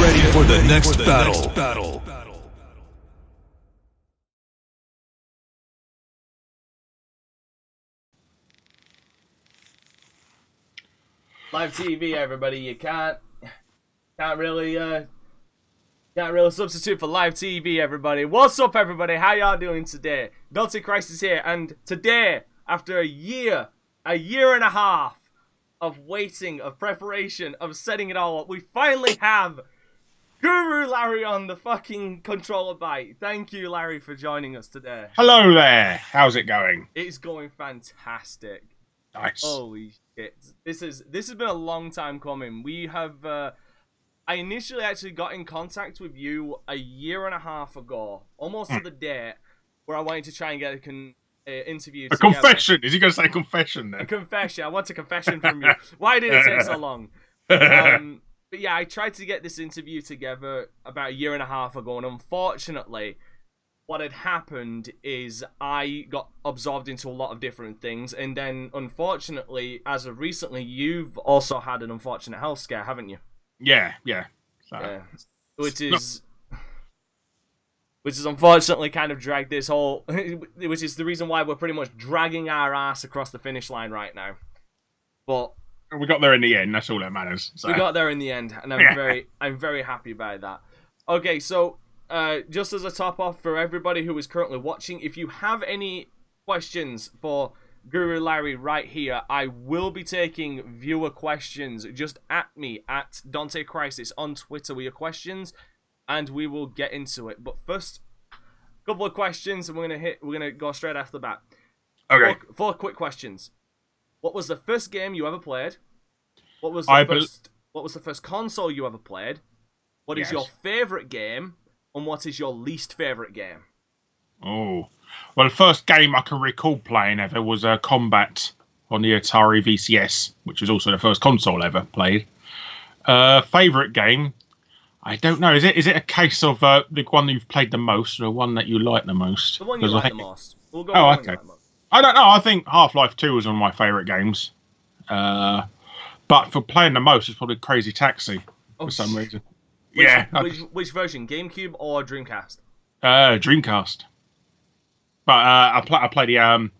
ready for the next battle. Live TV, everybody. You can't really substitute for live TV, everybody. What's up, everybody? How y'all doing today? DanteCrysis here, and today, after a year and a half of waiting, of preparation, of setting it all up, we finally have Guru Larry on the fucking controller Byte. Thank you, Larry, for joining us today. Hello there. How's it going? It's going fantastic. Nice. Holy shit. This has been a long time coming. We have I initially actually got in contact with you a year and a half ago, almost to the date, where I wanted to try and get an interview together. Confession. Is he going to say confession then? A confession. I want a confession from you. Why did it take so long? But yeah, I tried to get this interview together about a year and a half ago, and unfortunately, what had happened is I got absorbed into a lot of different things, and then unfortunately, as of recently, you've also had an unfortunate health scare, haven't you? Yeah. So, Yeah. Which is unfortunately kind of dragged this whole, which is the reason why we're pretty much dragging our ass across the finish line right now. But we got there in the end. That's all that matters. So. We got there in the end, and I'm very happy about that. Okay, so just as a top off for everybody who is currently watching, if you have any questions for Guru Larry right here, I will be taking viewer questions. Just at me at DanteCrysis on Twitter with your questions, and we will get into it. But first, a couple of questions, and we're gonna go straight after the bat. Okay. Four quick questions. What was the first game you ever played? What was the first console you ever played? What is your favorite game? And what is your least favorite game? Oh. Well, the first game I can recall playing ever was Combat on the Atari VCS, which was also the first console I ever played. Favorite game? I don't know. Is it a case of the one that you've played the most, or the one that you like the most? The one you like the most. We'll go okay. I don't know. I think Half-Life 2 was one of my favourite games. But for playing the most, it's probably Crazy Taxi for some reason. Which version? GameCube or Dreamcast? Dreamcast. But I play the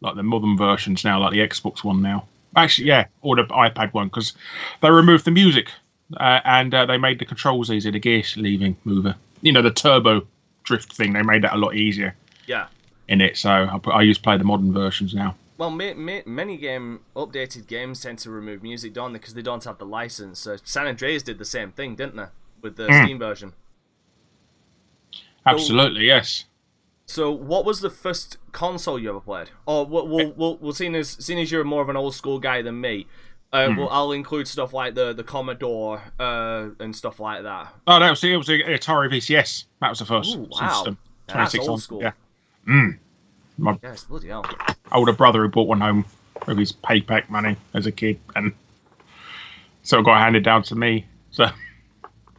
like the modern versions now, like the Xbox one now. Actually, yeah, or the iPad one, because they removed the music and they made the controls easier. The gear leaving mover, the turbo drift thing. They made that a lot easier. Yeah. In it, so I used to play the modern versions now. Well, many updated games tend to remove music, don't they? Because they don't have the license. So San Andreas did the same thing, didn't they, with the Steam version? Absolutely, yes. So, what was the first console you ever played? Or we'll seeing as you're more of an old school guy than me, I'll include stuff like the Commodore and stuff like that. Oh, it was the Atari VCS. That was the first system. That's old school. Yeah. Yes, bloody hell. Older brother who bought one home with his payback money as a kid, and so it got handed down to me. So,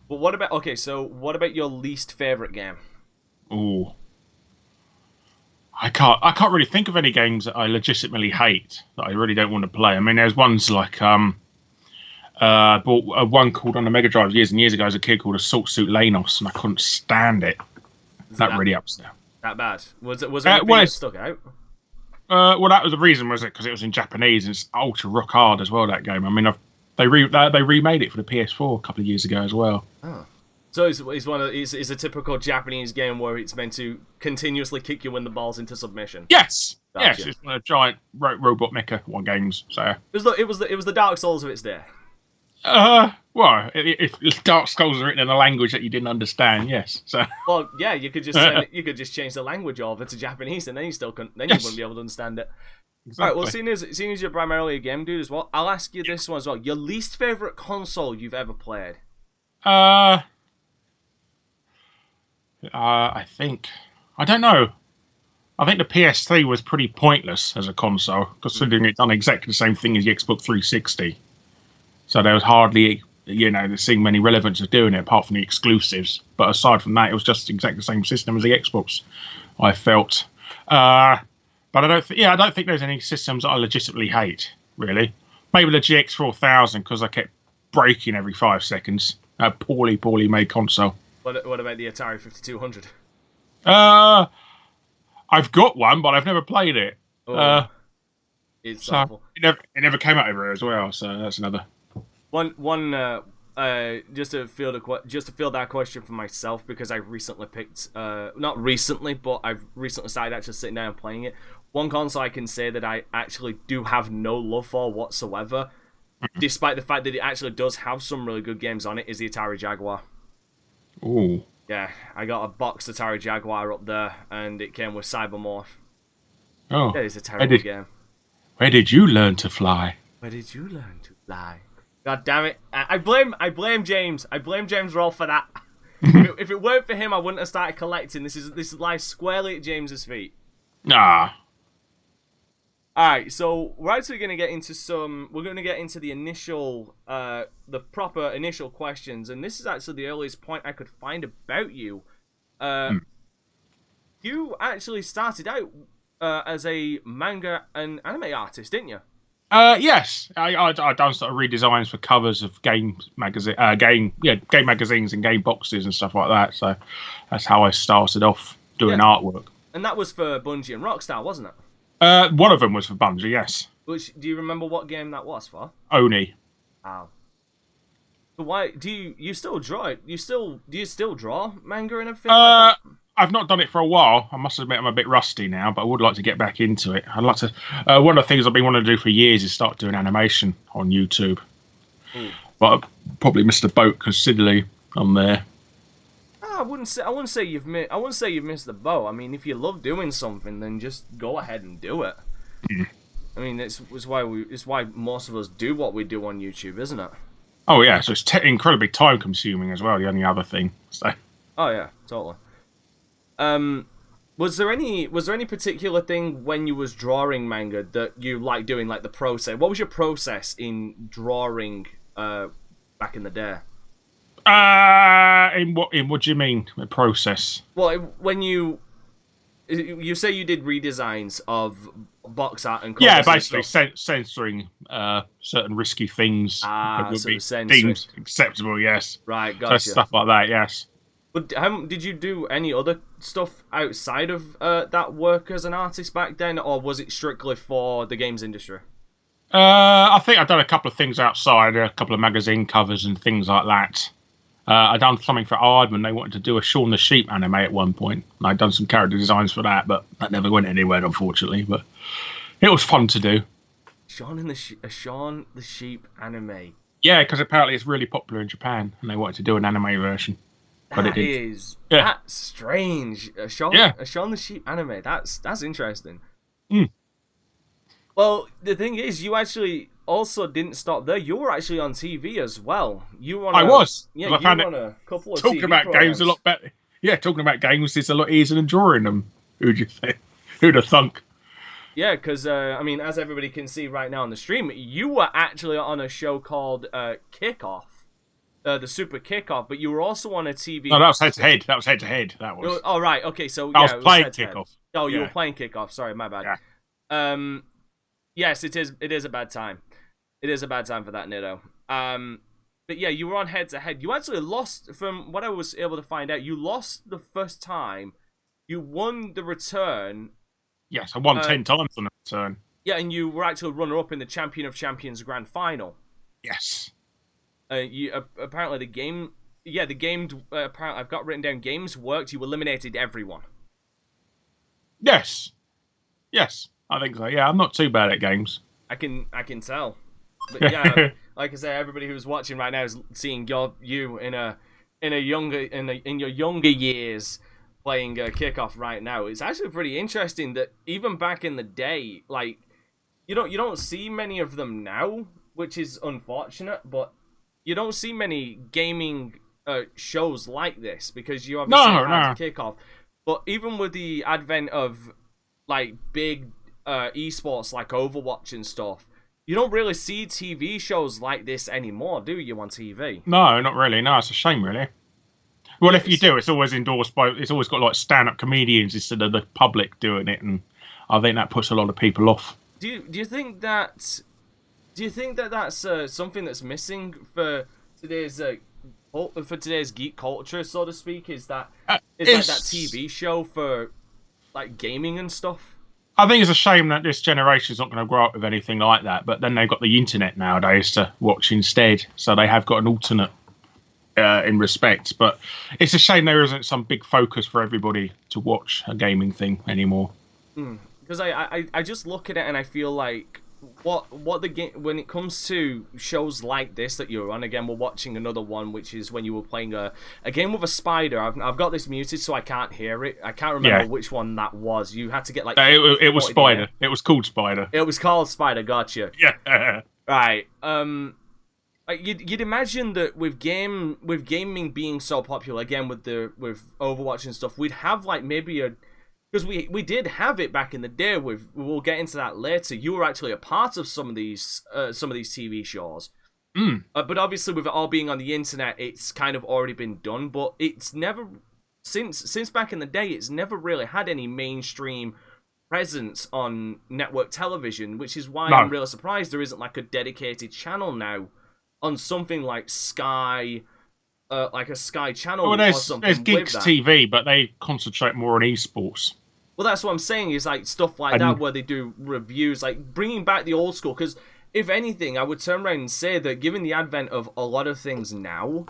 but what about your least favorite game? Ooh, I can't really think of any games that I legitimately hate that I really don't want to play. I mean, there's ones like I bought one called on the Mega Drive years and years ago as a kid called Assault Suit Lanos, and I couldn't stand it. That really upset. That bad? Was it anything that stuck out? Well, that was the reason, was it? Because it was in Japanese and it's ultra rock hard as well. That game. I mean, they remade it for the PS4 a couple of years ago as well. Oh. So it's a typical Japanese game where it's meant to continuously kick you in the balls into submission. Yes, gotcha. Yes, it's one of giant robot mecha games. So it was the Dark Souls of its day. Well, if Dark Souls are written in a language that you didn't understand, yes. So well, yeah, you could just change the language over to Japanese, and then you wouldn't be able to understand it. Exactly. All right. Well, seeing as you're primarily a game dude as well, I'll ask you this one as well. Your least favorite console you've ever played? I don't know. I think the PS3 was pretty pointless as a console, considering it done exactly the same thing as the Xbox 360. So there was hardly, seeing many relevance of doing it apart from the exclusives. But aside from that, it was just exactly the same system as the Xbox, I felt. But I don't think there's any systems that I legitimately hate, really. Maybe the GX4000, because I kept breaking every 5 seconds. A poorly made console. What about the Atari 5200? I've got one, but I've never played it. Oh, it's So awful. it never came out over here as well. So that's another. Just to field that question for myself, because I recently picked, not recently, but I've recently started actually sitting down and playing it. One console I can say that I actually do have no love for whatsoever, despite the fact that it actually does have some really good games on it, is the Atari Jaguar. Ooh. Yeah, I got a boxed Atari Jaguar up there, and it came with Cybermorph. Oh. That is a terrible game. Where did you learn to fly? Where did you learn to fly? God damn it! I blame James. I blame James Roll for that. If it weren't for him, I wouldn't have started collecting. This lies squarely at James's feet. Nah. All right, so we're actually going to get into we're going to get into the initial, the proper initial questions, and this is actually the earliest point I could find about you. You actually started out as a manga and anime artist, didn't you? Yes. I done sort of redesigns for covers of game magazines and game boxes and stuff like that. So that's how I started off doing artwork. And that was for Bungie and Rockstar, wasn't it? One of them was for Bungie, yes. Which, do you remember what game that was for? Oni. Wow. So why do you still draw it? Do you still draw manga and everything like that? I've not done it for a while. I must admit I'm a bit rusty now, but I would like to get back into it. I'd like to. One of the things I've been wanting to do for years is start doing animation on YouTube. But I've probably missed the boat considerably on there. I wouldn't say you've missed the boat. I mean, if you love doing something, then just go ahead and do it. I mean, it's why most of us do what we do on YouTube, isn't it? Oh yeah, so it's incredibly time consuming as well. The only other thing. So. Oh yeah, totally. Was there any particular thing when you was drawing manga that you liked doing, like the process? What was your process in drawing back in the day? In what do you mean, the process? Well, when you say you did redesigns of box art and covers, basically censoring certain risky things that would be deemed acceptable. Yes, right, gotcha. So stuff like that. Yes. But did you do any other stuff outside of that work as an artist back then, or was it strictly for the games industry? I think I've done a couple of things outside, a couple of magazine covers and things like that. I'd done something for Aardman. They wanted to do a Shaun the Sheep anime at one point. And I'd done some character designs for that, but that never went anywhere, unfortunately. But it was fun to do. Shaun the Sheep anime. Yeah, because apparently it's really popular in Japan, and they wanted to do an anime version. That's strange. A Shaun the Sheep anime. That's interesting. Well, the thing is, you actually also didn't stop there. You were actually on TV as well. You were on I was. Yeah, you were on a couple of talking TV about programs. games a lot better. Yeah, talking about games is a lot easier than drawing them. Who'd you think? Who'd have thunk? Yeah, because I mean, as everybody can see right now on the stream, you were actually on a show called Kickoff. The Super Kickoff, but you were also on a TV. No, that was head to head. That was. Oh, right. Okay, so I was playing Kickoff. Oh, you were playing Kickoff. Sorry, my bad. Yeah. Yes, it is. It is a bad time. It is a bad time for that, Nitto. But yeah, you were on head to head. You actually lost, from what I was able to find out. You lost the first time. You won the return. Yes, I won 10 times on the return. Yeah, and you were actually runner-up in the Champion of Champions Grand Final. Yes. Apparently the game. Yeah, the game. Apparently, I've got written down. Games worked. You eliminated everyone. Yes. Yes, I think so. Yeah, I'm not too bad at games. I can tell. But yeah, like I say, everybody who's watching right now is seeing you in your younger years playing Kickoff right now. It's actually pretty interesting that even back in the day, like you don't see many of them now, which is unfortunate. But you don't see many gaming shows like this because you obviously had Kickoff. But even with the advent of like big esports like Overwatch and stuff, you don't really see TV shows like this anymore, do you, on TV? No, not really. No, it's a shame, really. Well, if you do, it's always endorsed by. It's always got like stand-up comedians instead of the public doing it, and I think that puts a lot of people off. Do you think that? Do you think that that's something that's missing for today's for today's geek culture, so to speak, is that like it's that TV show for like gaming and stuff. I think it's a shame that this generation's not going to grow up with anything like that. But then they've got the internet nowadays to watch instead, so they have got an alternate in respect. But it's a shame there isn't some big focus for everybody to watch a gaming thing anymore. Because I just look at it and I feel like what the game, when it comes to shows like this that you're on, again we're watching another one which is when you were playing a game with a spider. I've got this muted so I can't hear it. I can't remember which one that was. You had to get like it was Spider. It was called Spider. It was called Spider. Gotcha. Yeah. Right. You'd imagine that with gaming being so popular, again with Overwatch and stuff, we'd have like maybe because we did have it back in the day. We'll get into that later. You were actually a part of some of these TV shows. But obviously, with it all being on the internet, it's kind of already been done. But it's never since back in the day, it's never really had any mainstream presence on network television, which is why I'm really surprised there isn't like a dedicated channel now on something like Sky. Like a Sky channel or something. There's Geeks TV, but they concentrate more on esports. Well, that's what I'm saying, is like stuff like that where they do reviews, like bringing back the old school. Because if anything, I would turn around and say that given the advent of a lot of things now,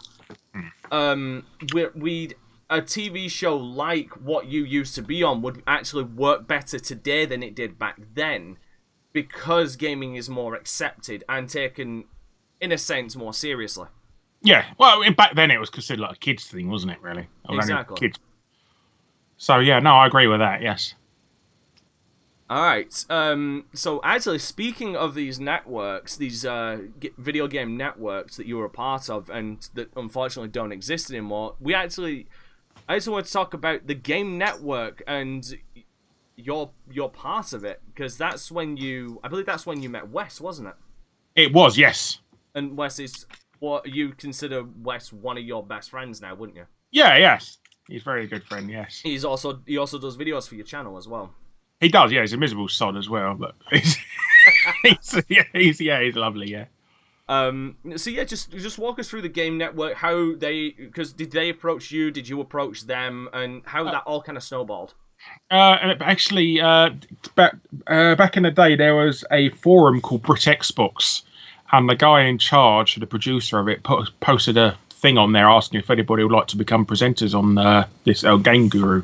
we'd a TV show like what you used to be on would actually work better today than it did back then, because gaming is more accepted and taken, in a sense, more seriously. Yeah, well, back then it was considered like a kids thing, wasn't it? Really, exactly. Kids. So yeah, no, I agree with that. Yes. All right. So actually, speaking of these networks, these video game networks that you were a part of and that unfortunately don't exist anymore, I actually want to talk about the Game Network and your part of it, because that's when I believe that's when you met Wes, wasn't it? It was, yes. And Wes is what you consider Wes one of your best friends now, wouldn't you? Yeah, yes. He's a very good friend, yes. He also does videos for your channel as well. He does, yeah. He's a miserable sod as well, but he's lovely, yeah. So yeah, just walk us through the Game Network. How because did they approach you? Did you approach them? And how that all kind of snowballed? Actually, back in the day, there was a forum called Brit Xbox, and the guy in charge, the producer of it, posted a thing on there asking if anybody would like to become presenters on this Game Guru.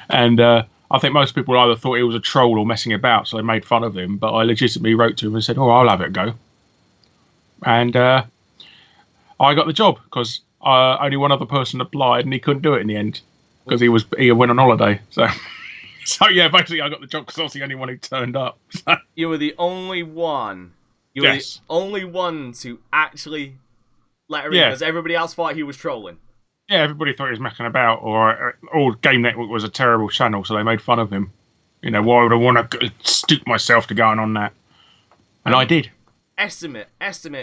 And I think most people either thought he was a troll or messing about, so they made fun of him. But I legitimately wrote to him and said, "Oh, I'll have it a go." And I got the job because only one other person applied, and he couldn't do it in the end because he went on holiday. So yeah, basically I got the job because I was the only one who turned up. You were the only one. You were the only one to actually let her in, because everybody else thought he was trolling. Yeah, everybody thought he was mucking about, or Game Network was a terrible channel, so they made fun of him. You know, why would I want to stoop myself to going on that? And I did. Estimate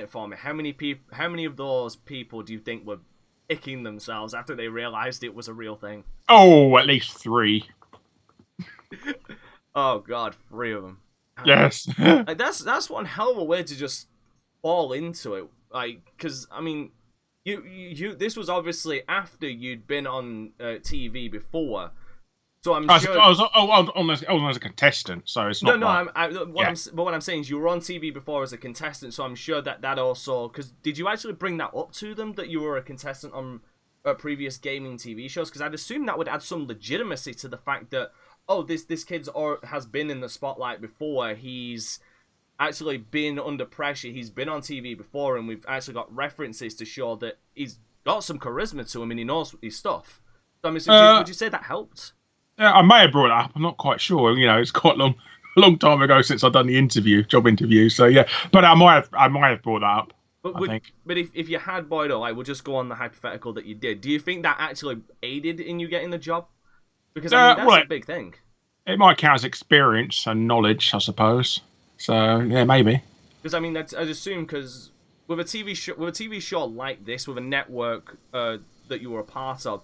for me. How many of those people do you think were icking themselves after they realised it was a real thing? Oh, at least 3. Oh God, 3 of them. Yes. Like, that's one hell of a way to just fall into it. Like, because I mean, you this was obviously after you'd been on TV before, so I'm sure. I was on as a contestant, so it's not. What I'm saying is you were on TV before as a contestant, so I'm sure that also, because did you actually bring that up to them that you were a contestant on previous gaming TV shows? Because I'd assume that would add some legitimacy to the fact that this kid has been in the spotlight before. He's actually been under pressure. He's been on TV before, and we've actually got references to show that he's got some charisma to him and he knows his stuff. So I'm assuming, would you say that helped? Yeah, I may have brought it up. I'm not quite sure. You know, it's quite a long time ago since I've done the job interview. So yeah, but I might have brought that up. But if you had Boyd, we'll just go on the hypothetical that you did. Do you think that actually aided in you getting the job? Because I mean, that's a big thing. It might count as experience and knowledge, I suppose. So yeah, maybe. Because I mean, I'd assume, because with a TV show like this, with a network that you were a part of,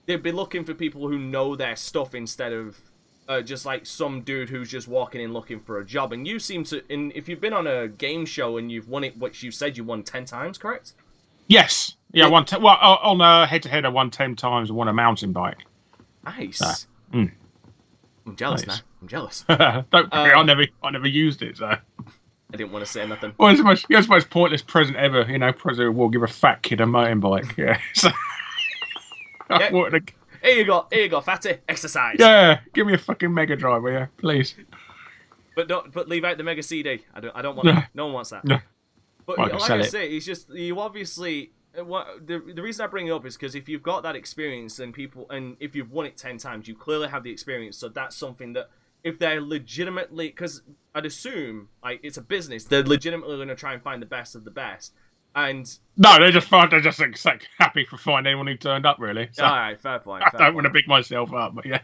they'd be looking for people who know their stuff instead of just like some dude who's just walking in looking for a job. And you seem to, if you've been on a game show and you've won it, which you said you won 10 times, correct? Yes. Yeah, on head-to-head, I won 10 times. I won a mountain bike. Nice. So, I'm jealous nice. now. I'm jealous. Don't worry, I never used it, so. I didn't want to say nothing. Well, it's the most pointless present ever. You know, President will give a fat kid a mountain bike. Yeah. So, Yeah. Here you go, fatty. Exercise. Yeah, give me a fucking Mega Drive, will you, please? But leave out the Mega CD. I don't want that. No one wants that. No. But Well, like I say, it's just you obviously. The reason I bring it up is because if you've got that experience and if you've won it 10 times, you clearly have the experience. So that's something that if they're legitimately, because I'd assume like it's a business, they're legitimately going to try and find the best of the best. And no, they're just happy for finding anyone who turned up, really. So, all right, fair point. I don't want to big myself up, but yeah.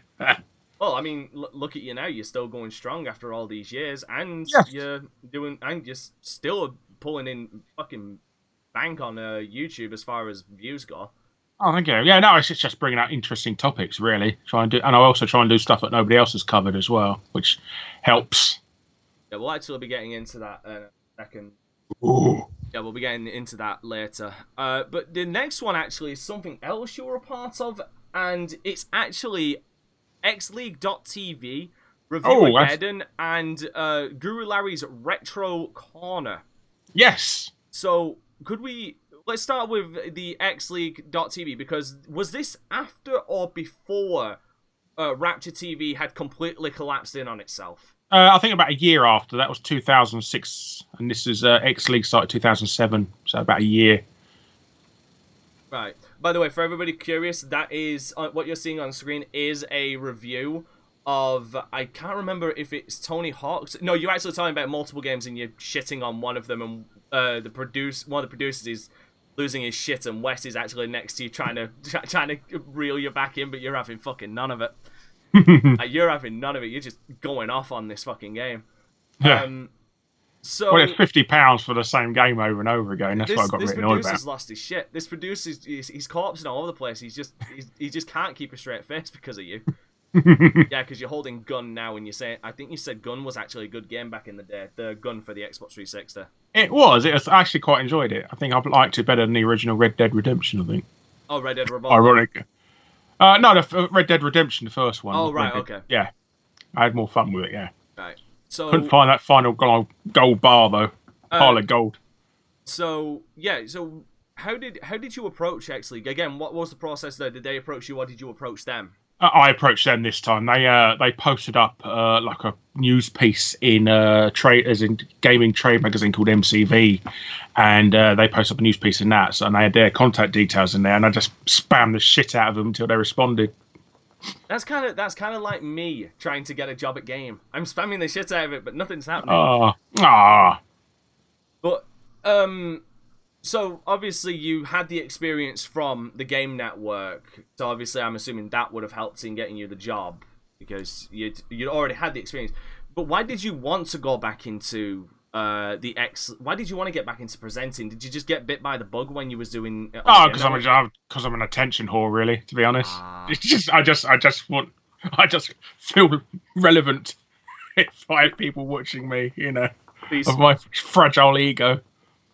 Well, I mean, look at you now. You're still going strong after all these years, and you're still pulling in fucking bank on YouTube as far as views go. Oh, thank you. Yeah, no, it's just bringing out interesting topics, really. And I also try and do stuff that nobody else has covered as well, which helps. Yeah, we'll actually be getting into that in a second. Ooh. Yeah, we'll be getting into that later. But the next one actually is something else you were a part of, and it's actually xleague.tv, Reviewageddon, and Guru Larry's Retro Corner. Yes. So, let's start with the xleague.tv, because was this after or before Rapture TV had completely collapsed in on itself? I think about a year after. That was 2006, and this is X League started 2007, so about a year. Right. By the way, for everybody curious, that is what you're seeing on screen is a review of, I can't remember if it's Tony Hawk's. No, you're actually talking about multiple games and you're shitting on one of them, and one of the producers is losing his shit, and Wes is actually next to you trying to reel you back in, but you're having fucking none of it. You're having none of it. You're just going off on this fucking game. Yeah. Well, it's £50 for the same game over and over again. That's what I got really annoyed about. This producer's lost his shit. This producer's he's corpsing all over the place. He just can't keep a straight face because of you. Yeah, because you're holding Gun now, and I think you said Gun was actually a good game back in the day. The Gun for the Xbox 360. It was. I actually quite enjoyed it. I think I liked it better than the original Red Dead Redemption, I think. Oh, Red Dead Revolver. Ironic. No, the Red Dead Redemption, the first one. Oh, right, okay. Yeah. I had more fun with it, yeah. Right. So couldn't find that final gold bar, though. Pile of gold. So, yeah, how did you approach X League? Again, what was the process there? Did they approach you, or did you approach them? I approached them this time. They posted up like a news piece in gaming trade magazine called MCV, and they posted up a news piece in that. So, and they had their contact details in there, and I just spammed the shit out of them until they responded. That's kind of like me trying to get a job at Game. I'm spamming the shit out of it, but nothing's happening. But so obviously you had the experience from the Game Network. So obviously I'm assuming that would have helped in getting you the job because you'd already had the experience. But why did you want to go back into why did you want to get back into presenting? Did you just get bit by the bug when you was doing? Because I'm an attention whore, really. To be honest, it's just I just feel relevant if I have people watching me, you know, please. Of my fragile ego.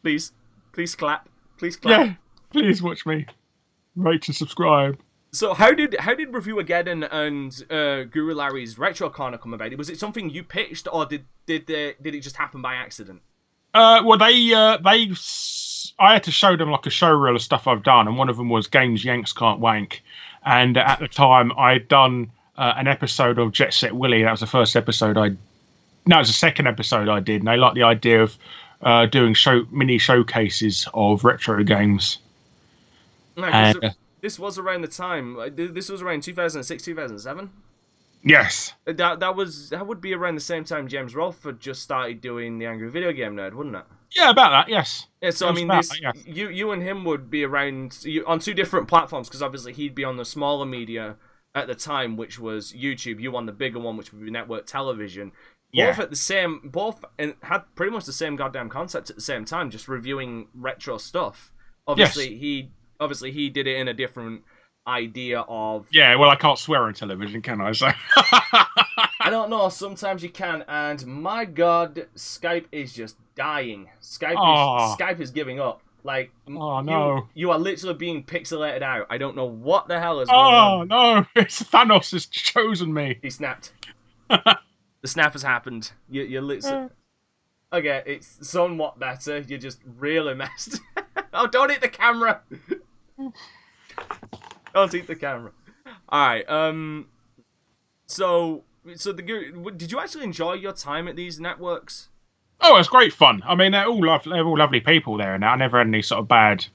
Please clap. Please clap. Yeah, please watch me. Rate and subscribe. So how did Reviewageddon and Guru Larry's Retro Corner come about? Was it something you pitched, or did it just happen by accident? Well, I had to show them like a showreel of stuff I've done, and one of them was Games Yanks Can't Wank. And at the time, I'd done an episode of Jet Set Willy. That was the first episode it was the second episode I did, and they liked the idea of doing mini showcases of retro games. No, this was around the time. This was around 2006, 2007. Yes. That would be around the same time James Rolfe had just started doing the Angry Video Game Nerd, wouldn't it? Yeah, about that. Yes. Yeah. So I mean, you and him would be around on two different platforms, because obviously he'd be on the smaller media at the time, which was YouTube. You on the bigger one, which would be network television. Both and had pretty much the same goddamn concept at the same time, just reviewing retro stuff. Obviously, he did it in a different idea of... Yeah, well, I can't swear on television, can I? So I don't know, sometimes you can, and my god, Skype is just dying. Skype is giving up. Like, Oh no! you are literally being pixelated out. I don't know what the hell is going on. Oh no! It's Thanos has chosen me. He snapped. The snap has happened. You're literally... Okay, it's somewhat better. You're just really messed. Oh, don't hit the camera! Don't hit the camera. Alright, So did you actually enjoy your time at these networks? Oh, it's great fun. I mean, they're all lovely people there, and I never had any sort of bad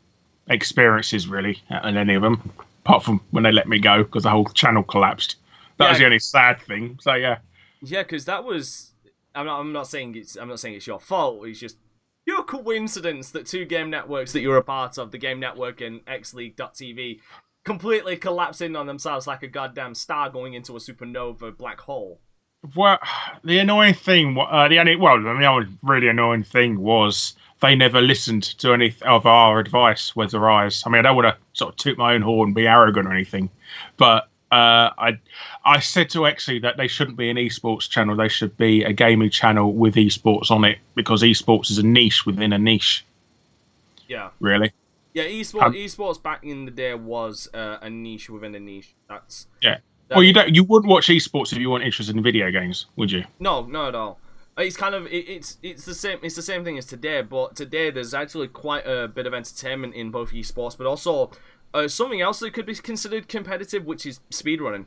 experiences really at any of them, apart from when they let me go because the whole channel collapsed. That was the only sad thing. So yeah. Yeah, because that was. I'm not saying it's your fault. It's just pure coincidence that two game networks that you were a part of, the Game Network and XLeague.tv, completely collapsing on themselves like a goddamn star going into a supernova black hole. Well, the annoying thing, the really annoying thing was they never listened to any of our advice, whether I mean, I don't want to sort of toot my own horn and be arrogant or anything, but I said to Exley that they shouldn't be an esports channel. They should be a gaming channel with esports on it, because esports is a niche within a niche. Yeah. Really? Yeah, esports back in the day was a niche within a niche. That's... Yeah. Well, you wouldn't watch esports if you weren't interested in video games, would you? No, not at all. It's kind of it's the same thing as today, but today there's actually quite a bit of entertainment in both esports, but also something else that could be considered competitive, which is speedrunning.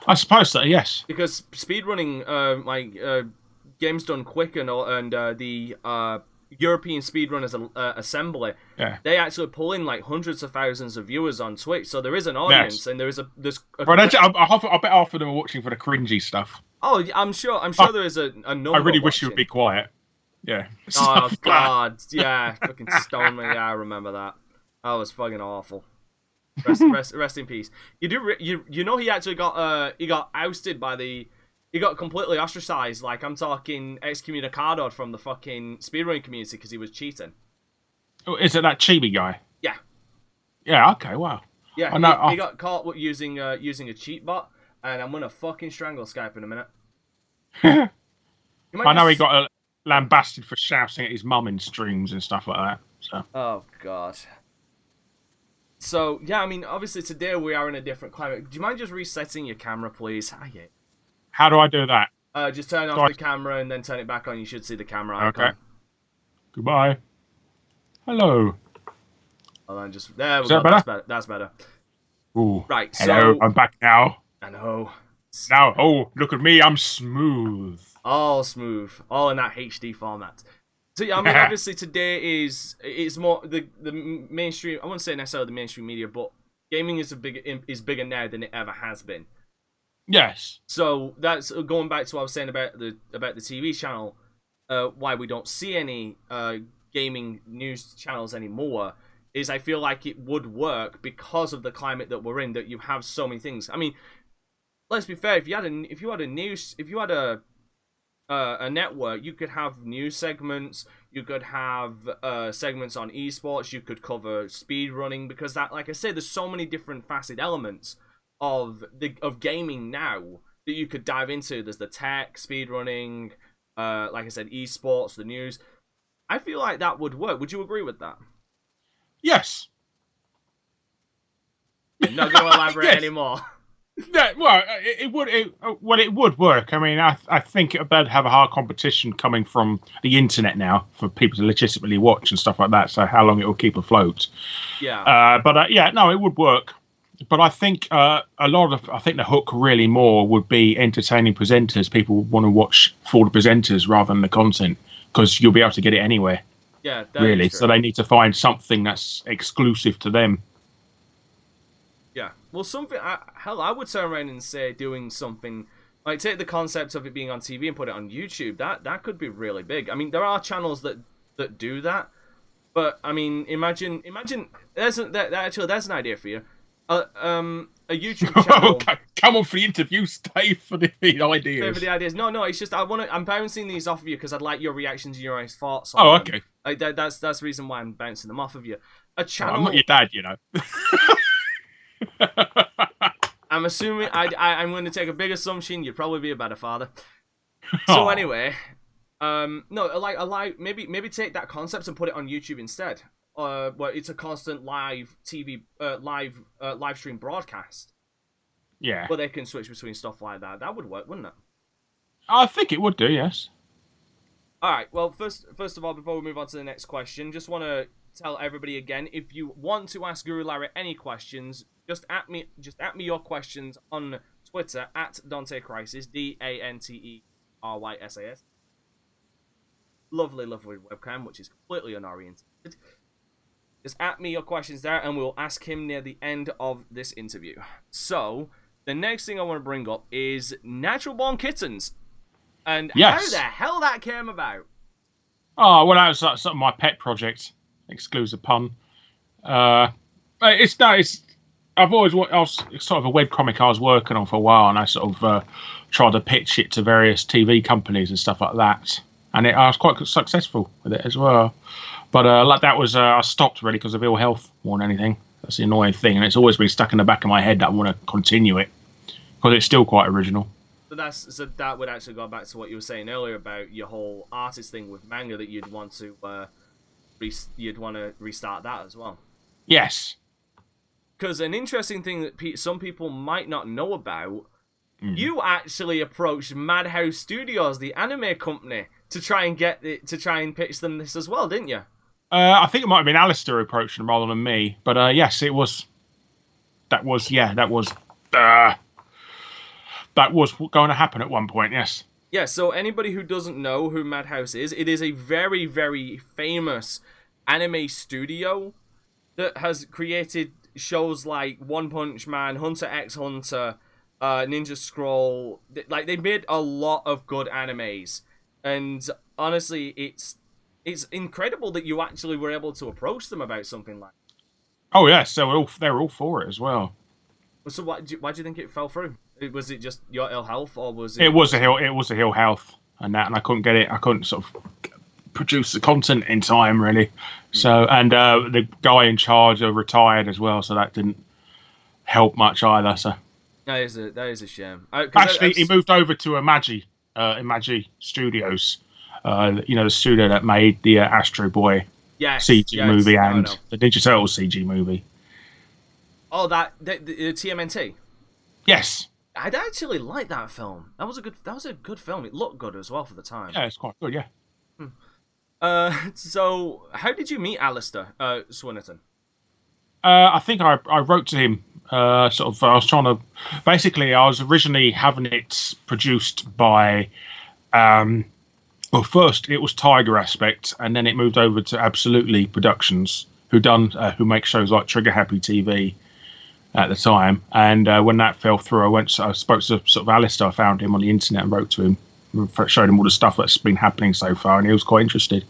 I suppose so, yes. Because speedrunning, Games Done Quick and the European Speedrunners Assembly, they actually pull in like hundreds of thousands of viewers on Twitch, so there is an audience, and there's a But I bet half of them are watching for the cringy stuff. Oh, I'm sure there is a number. I really wish you would be quiet. Yeah. Oh God, yeah, fucking stone me. Yeah, I remember that. That was fucking awful. Rest in peace. You know he actually got ousted by the. He got completely ostracized. Like, I'm talking excommunicated from the fucking speedrunning community because he was cheating. Oh, is it that chibi guy? Yeah. Yeah. Okay. Wow. Yeah. He got caught using a cheat bot, and I'm gonna fucking strangle Skype in a minute. I know he got lambasted for shouting at his mum in streams and stuff like that. So. Oh God. So yeah, I mean, obviously today we are in a different climate. Do you mind just resetting your camera, please? How do I do that? Just turn off the camera and then turn it back on. You should see the camera icon. Okay. Goodbye. Hello. Hold on, just there we go. That's better. Ooh. Right. Hello. I'm back now. I know. Now, look at me. I'm smooth. All smooth. All in that HD format. So yeah, I mean, obviously today it's more the mainstream. I wouldn't say necessarily the mainstream media, but gaming is bigger now than it ever has been. Yes. So that's going back to what I was saying about the TV channel. Why we don't see any gaming news channels anymore is I feel like it would work because of the climate that we're in. That you have so many things. I mean, let's be fair. If you had a network, you could have news segments. You could have segments on esports. You could cover speedrunning, because that, like I said, there's so many different facet elements of gaming now that you could dive into. There's the tech, speedrunning, like I said, esports, the news. I feel like that would work. Would you agree with that? Yes. I'm not going to elaborate anymore. Yeah, well, it would work. I mean, I think it would have a hard competition coming from the internet now for people to legitimately watch and stuff like that. So how long it will keep afloat? Yeah. No, it would work. But I think I think the hook really more would be entertaining presenters. People want to watch for the presenters rather than the content, because you'll be able to get it anywhere. Yeah, that really. Is true. So they need to find something that's exclusive to them. Yeah. Well, I would turn around and say doing something like, take the concept of it being on TV and put it on YouTube. That could be really big. I mean, there are channels that do that, but I mean, imagine there's an idea for you. A YouTube channel. Come on for the interview, stay for the ideas. Stay for the ideas. No, it's just I'm bouncing these off of you because I'd like your reactions and your own thoughts on them. Okay. Like, that's the reason why I'm bouncing them off of you. A channel. I'm not your dad, you know. I'm assuming I'm going to take a big assumption. You'd probably be a better father. So anyway, No, like maybe take that concept and put it on YouTube instead. Where it's a constant live TV, live stream broadcast. Yeah. But they can switch between stuff like that. That would work, wouldn't it? I think it would do, yes. All right. Well, first of all, before we move on to the next question, just want to tell everybody again: if you want to ask Guru Larry any questions, just at me your questions on Twitter at DanteCrysis, DanteRysas. Lovely webcam, which is completely unoriented. Just at me your questions there, and we'll ask him near the end of this interview. So, the next thing I want to bring up is Natural Born Kittens. And how the hell that came about? Oh, well, that was sort of my pet project. Excludes a pun. I was sort of a webcomic I was working on for a while, and I sort of tried to pitch it to various TV companies and stuff like that. And I was quite successful with it as well. But I stopped really because of ill health more than anything. That's the annoying thing, and it's always been stuck in the back of my head that I want to continue it because it's still quite original. So that would actually go back to what you were saying earlier about your whole artist thing with manga, that you'd want to restart that as well. Yes. Because an interesting thing that some people might not know about, you actually approached Madhouse Studios, the anime company, to try and pitch them this as well, didn't you? I think it might have been Alastair who approached them rather than me, but yes, it was. That was going to happen at one point. Yes. Yeah. So anybody who doesn't know who Madhouse is, it is a very, very famous anime studio that has created shows like One Punch Man, Hunter x Hunter, Ninja Scroll. Like, they made a lot of good animes, and honestly, it's incredible that you actually were able to approach them about something like that. Oh yes, they were all for it as well. So why do you think it fell through? Was it just your ill health, or was it? It was a ill health and that, and I couldn't get it. I couldn't sort of produce the content in time, really. So, and the guy in charge retired as well, so that didn't help much either. So that is a shame. Actually, he moved over to Imagi Studios. The studio that made the Astro Boy CG movie and the Ninja Turtles CG movie. Oh, the TMNT. Yes, I'd actually like that film. That was a good film. It looked good as well for the time. Yeah, it's quite good. Yeah. So how did you meet Alastair Swinton? I think I wrote to him. I was trying to. Basically, I was originally having it produced by. Well, first it was Tiger Aspect, and then it moved over to Absolutely Productions, who make shows like Trigger Happy TV at the time. And when that fell through, I spoke to sort of Alastair. I found him on the internet and wrote to him, showed him all the stuff that's been happening so far, and he was quite interested.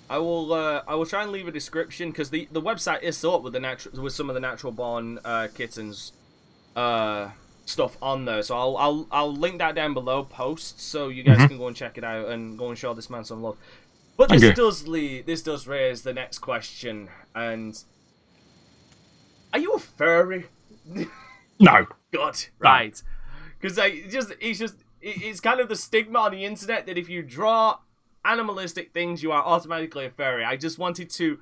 I will try and leave a description, because the website is set up with some of the Natural Born Kittens stuff on there, so I'll link that down below post, so you guys can go and check it out and go and show this man some love. But this does raise the next question, and are you a furry? No. Good, right? Because it's kind of the stigma on the internet that if you draw animalistic things, you are automatically a furry. I wanted to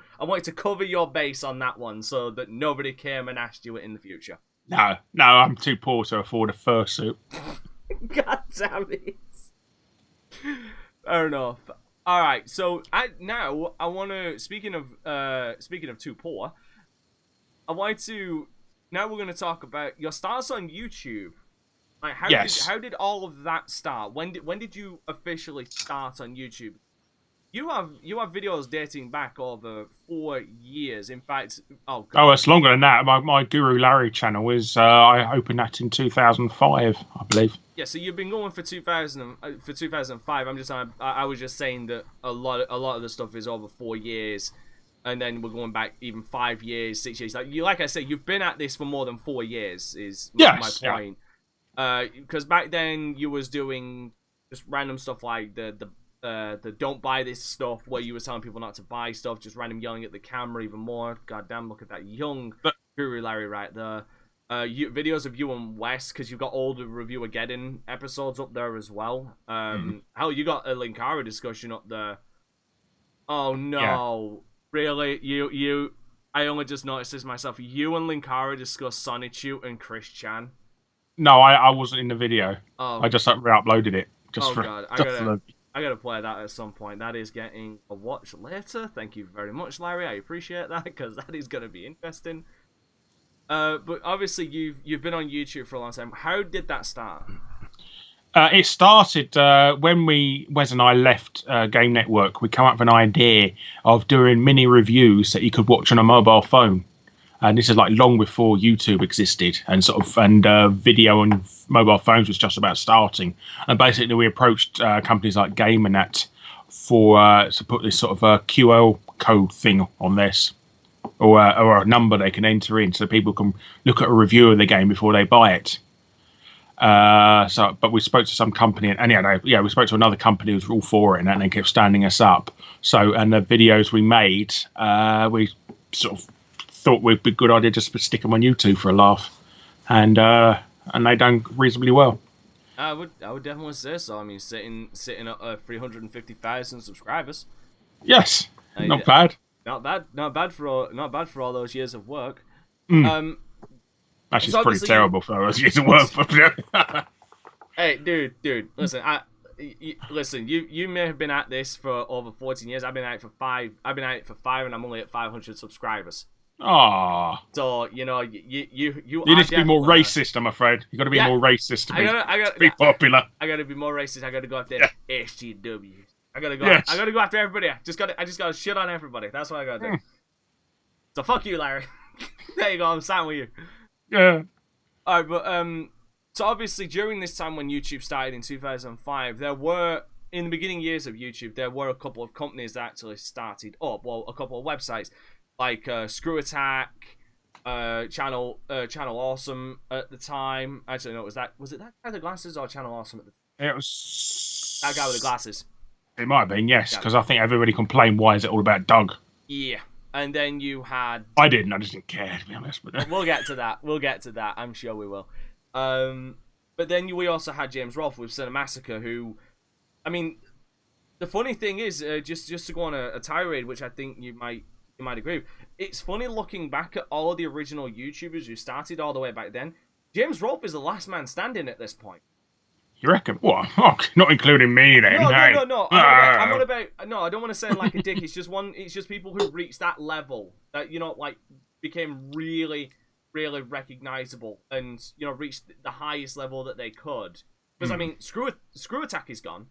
cover your base on that one, so that nobody came and asked you it in the future. No, I'm too poor to afford a fursuit. God damn it. Fair enough. All right, so I want to. Speaking of too poor, I want to. Now we're going to talk about your starts on YouTube. Like, how did all of that start? When did you officially start on YouTube? You have videos dating back over 4 years. In fact, it's longer than that. My Guru Larry channel is I opened that in 2005, I believe. Yeah, so you've been going for 2005. I was just saying that a lot of the stuff is over 4 years, and then we're going back even 5 years, 6 years. Like I said, you've been at this for more than 4 years. Is my point. Because back then you was doing just random stuff like the don't buy this stuff, where you were telling people not to buy stuff, just random yelling at the camera even more. God damn, look at that young Guru Larry right there. videos of you and Wes, because you've got all the Reviewer Geddon episodes up there as well. Hell, you got a Linkara discussion up there. Oh no, really? You? I only just noticed this myself. You and Linkara discussed Sonichu and Chris Chan. No, I wasn't in the video. Oh, I just re-uploaded it. God, I gotta play that at some point. That is getting a watch later. Thank you very much, Larry. I appreciate that, because that is gonna be interesting. But obviously you've been on YouTube for a long time. How did that start? It started when Wes and I left Game Network. We come up with an idea of doing mini reviews that you could watch on a mobile phone, and this is like long before YouTube existed, and video on mobile phones was just about starting. And basically, we approached companies like Game and that for to put this sort of a QL code thing on this, or a number they can enter in, so people can look at a review of the game before they buy it. But we spoke to some company, and we spoke to another company who was all for it, and they kept standing us up. So, and the videos we made, we sort of thought it would be a good idea just to stick them on YouTube for a laugh, and they done reasonably well. I would definitely say so. I mean, sitting at 350,000 subscribers. Yes, not bad. Not bad for all those years of work. Actually, it's pretty terrible for those years of work. Hey, dude, listen. Listen. You may have been at this for over 14 years. I've been at it for 5. I've been at it for 5, and I'm only at 500 subscribers. Ah. So you need to be more racist. I'm afraid you got to be more racist to be popular. I got to be more racist. I got to go after SGW. I gotta go. I gotta go after everybody. I just gotta shit on everybody. That's what I gotta do. So fuck you, Larry. There you go. I'm signing with you. Yeah. Alright, but so obviously during this time when YouTube started in 2005, there were, in the beginning years of YouTube, there were a couple of companies that actually started up. Well, a couple of websites like Screw Attack, Channel Awesome at the time. Actually, no, was it that guy with the glasses or Channel Awesome at the time? It was that guy with the glasses. It might have been, yes, because I think everybody complained, why is it all about Doug? Yeah. And then you had... I just didn't care, to be honest. But We'll get to that. I'm sure we will. But then we also had James Rolfe with Cinemassacre, who... I mean, the funny thing is, just to go on a tirade, which I think you might agree with, it's funny looking back at all of the original YouTubers who started all the way back then. James Rolfe is the last man standing at this point. You reckon? What? Oh, not including me then. No. I'm on about. No, I don't want to sound like a dick. It's just people who reached that level that became really, really recognizable, and reached the highest level that they could. Because I mean, Screw Attack is gone.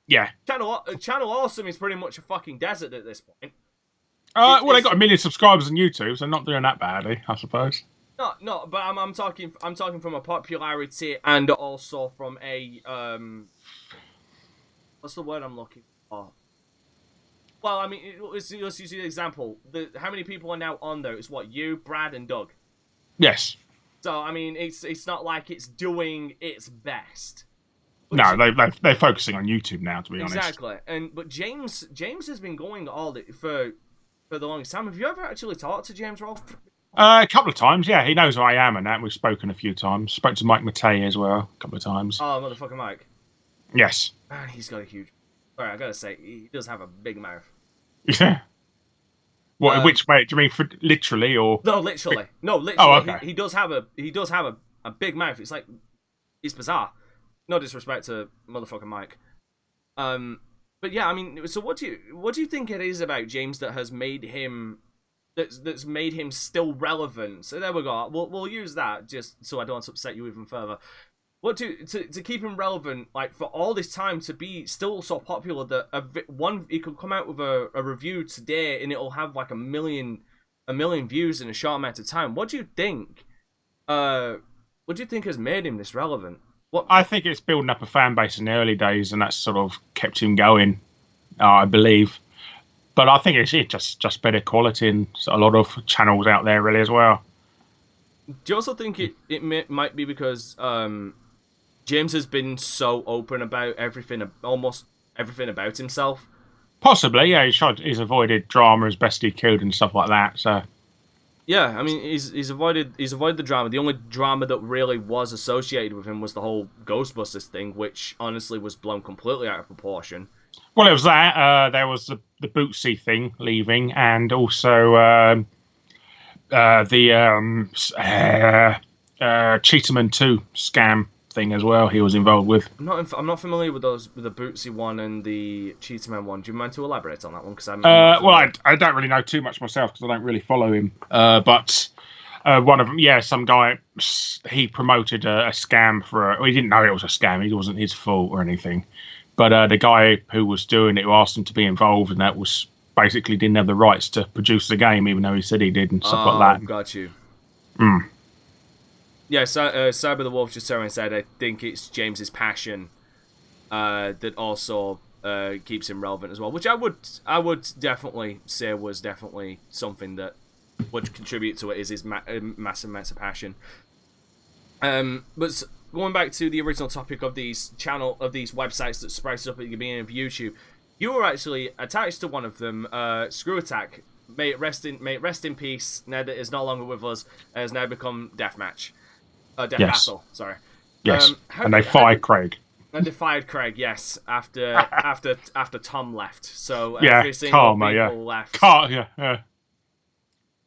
Yeah. Channel Awesome is pretty much a fucking desert at this point. They got 1 million subscribers on YouTube, so not doing that badly, I suppose. No, but I'm talking from a popularity and also from a what's the word I'm looking for? Well, I mean, let's use the example. How many people are now on there? It's what, you, Brad, and Doug. Yes. So I mean, it's not like it's doing its best. No, they're focusing on YouTube now, to be honest. Exactly, but James has been going for the longest time. Have you ever actually talked to James Rolfe? A couple of times, yeah. He knows who I am and that. We've spoken a few times. Spoke to Mike Matei as well a couple of times. Oh, motherfucking Mike. Yes. Man, he's got a huge... Sorry, I gotta say, he does have a big mouth. Yeah. What? Which way? Do you mean for literally or? No, literally. Oh, okay. He does have a big mouth. It's bizarre. No disrespect to motherfucking Mike. But yeah, I mean, so what do you think it is about James that has made him... That's made him still relevant? So there we go. We'll use that just so I don't upset you even further. What to keep him relevant, like for all this time, to be still so popular that he could come out with a review today and it'll have like a million views in a short amount of time. What do you think? What do you think has made him this relevant? I think it's building up a fan base in the early days, and that's sort of kept him going. I believe. But I think it's just better quality and a lot of channels out there really as well. Do you also think it might be because James has been so open about almost everything about himself? Possibly, yeah. He's avoided drama as best he could and stuff like that. So Yeah, I mean, he's avoided the drama. The only drama that really was associated with him was the whole Ghostbusters thing, which honestly was blown completely out of proportion. Well, it was that. There was the Bootsy thing leaving, and also the Cheaterman 2 scam thing as well. He was involved with. I'm not familiar with with the Bootsy one and the Cheaterman one. Do you mind to elaborate on that one? Because I don't really know too much myself because I don't really follow him. But one of them, yeah, some guy, he promoted a scam for. He didn't know it was a scam. It wasn't his fault or anything. But the guy who was doing it, who asked him to be involved, and that was basically didn't have the rights to produce the game, even though he said he did and stuff like that. Got you. Mm. Yeah, Cyber the Wolf just said, I think it's James's passion that also keeps him relevant as well, which I would definitely say was definitely something that would contribute to it, is his massive passion. But going back to the original topic of these websites that sprouted up at the beginning of YouTube, you were actually attached to one of them, Screw Attack. May it rest in peace. Now that is no longer with us, has now become Deathmatch. Death Battle, sorry. Yes, and they fired Craig. And they fired Craig, yes, after Tom left. So every single people left. Yeah.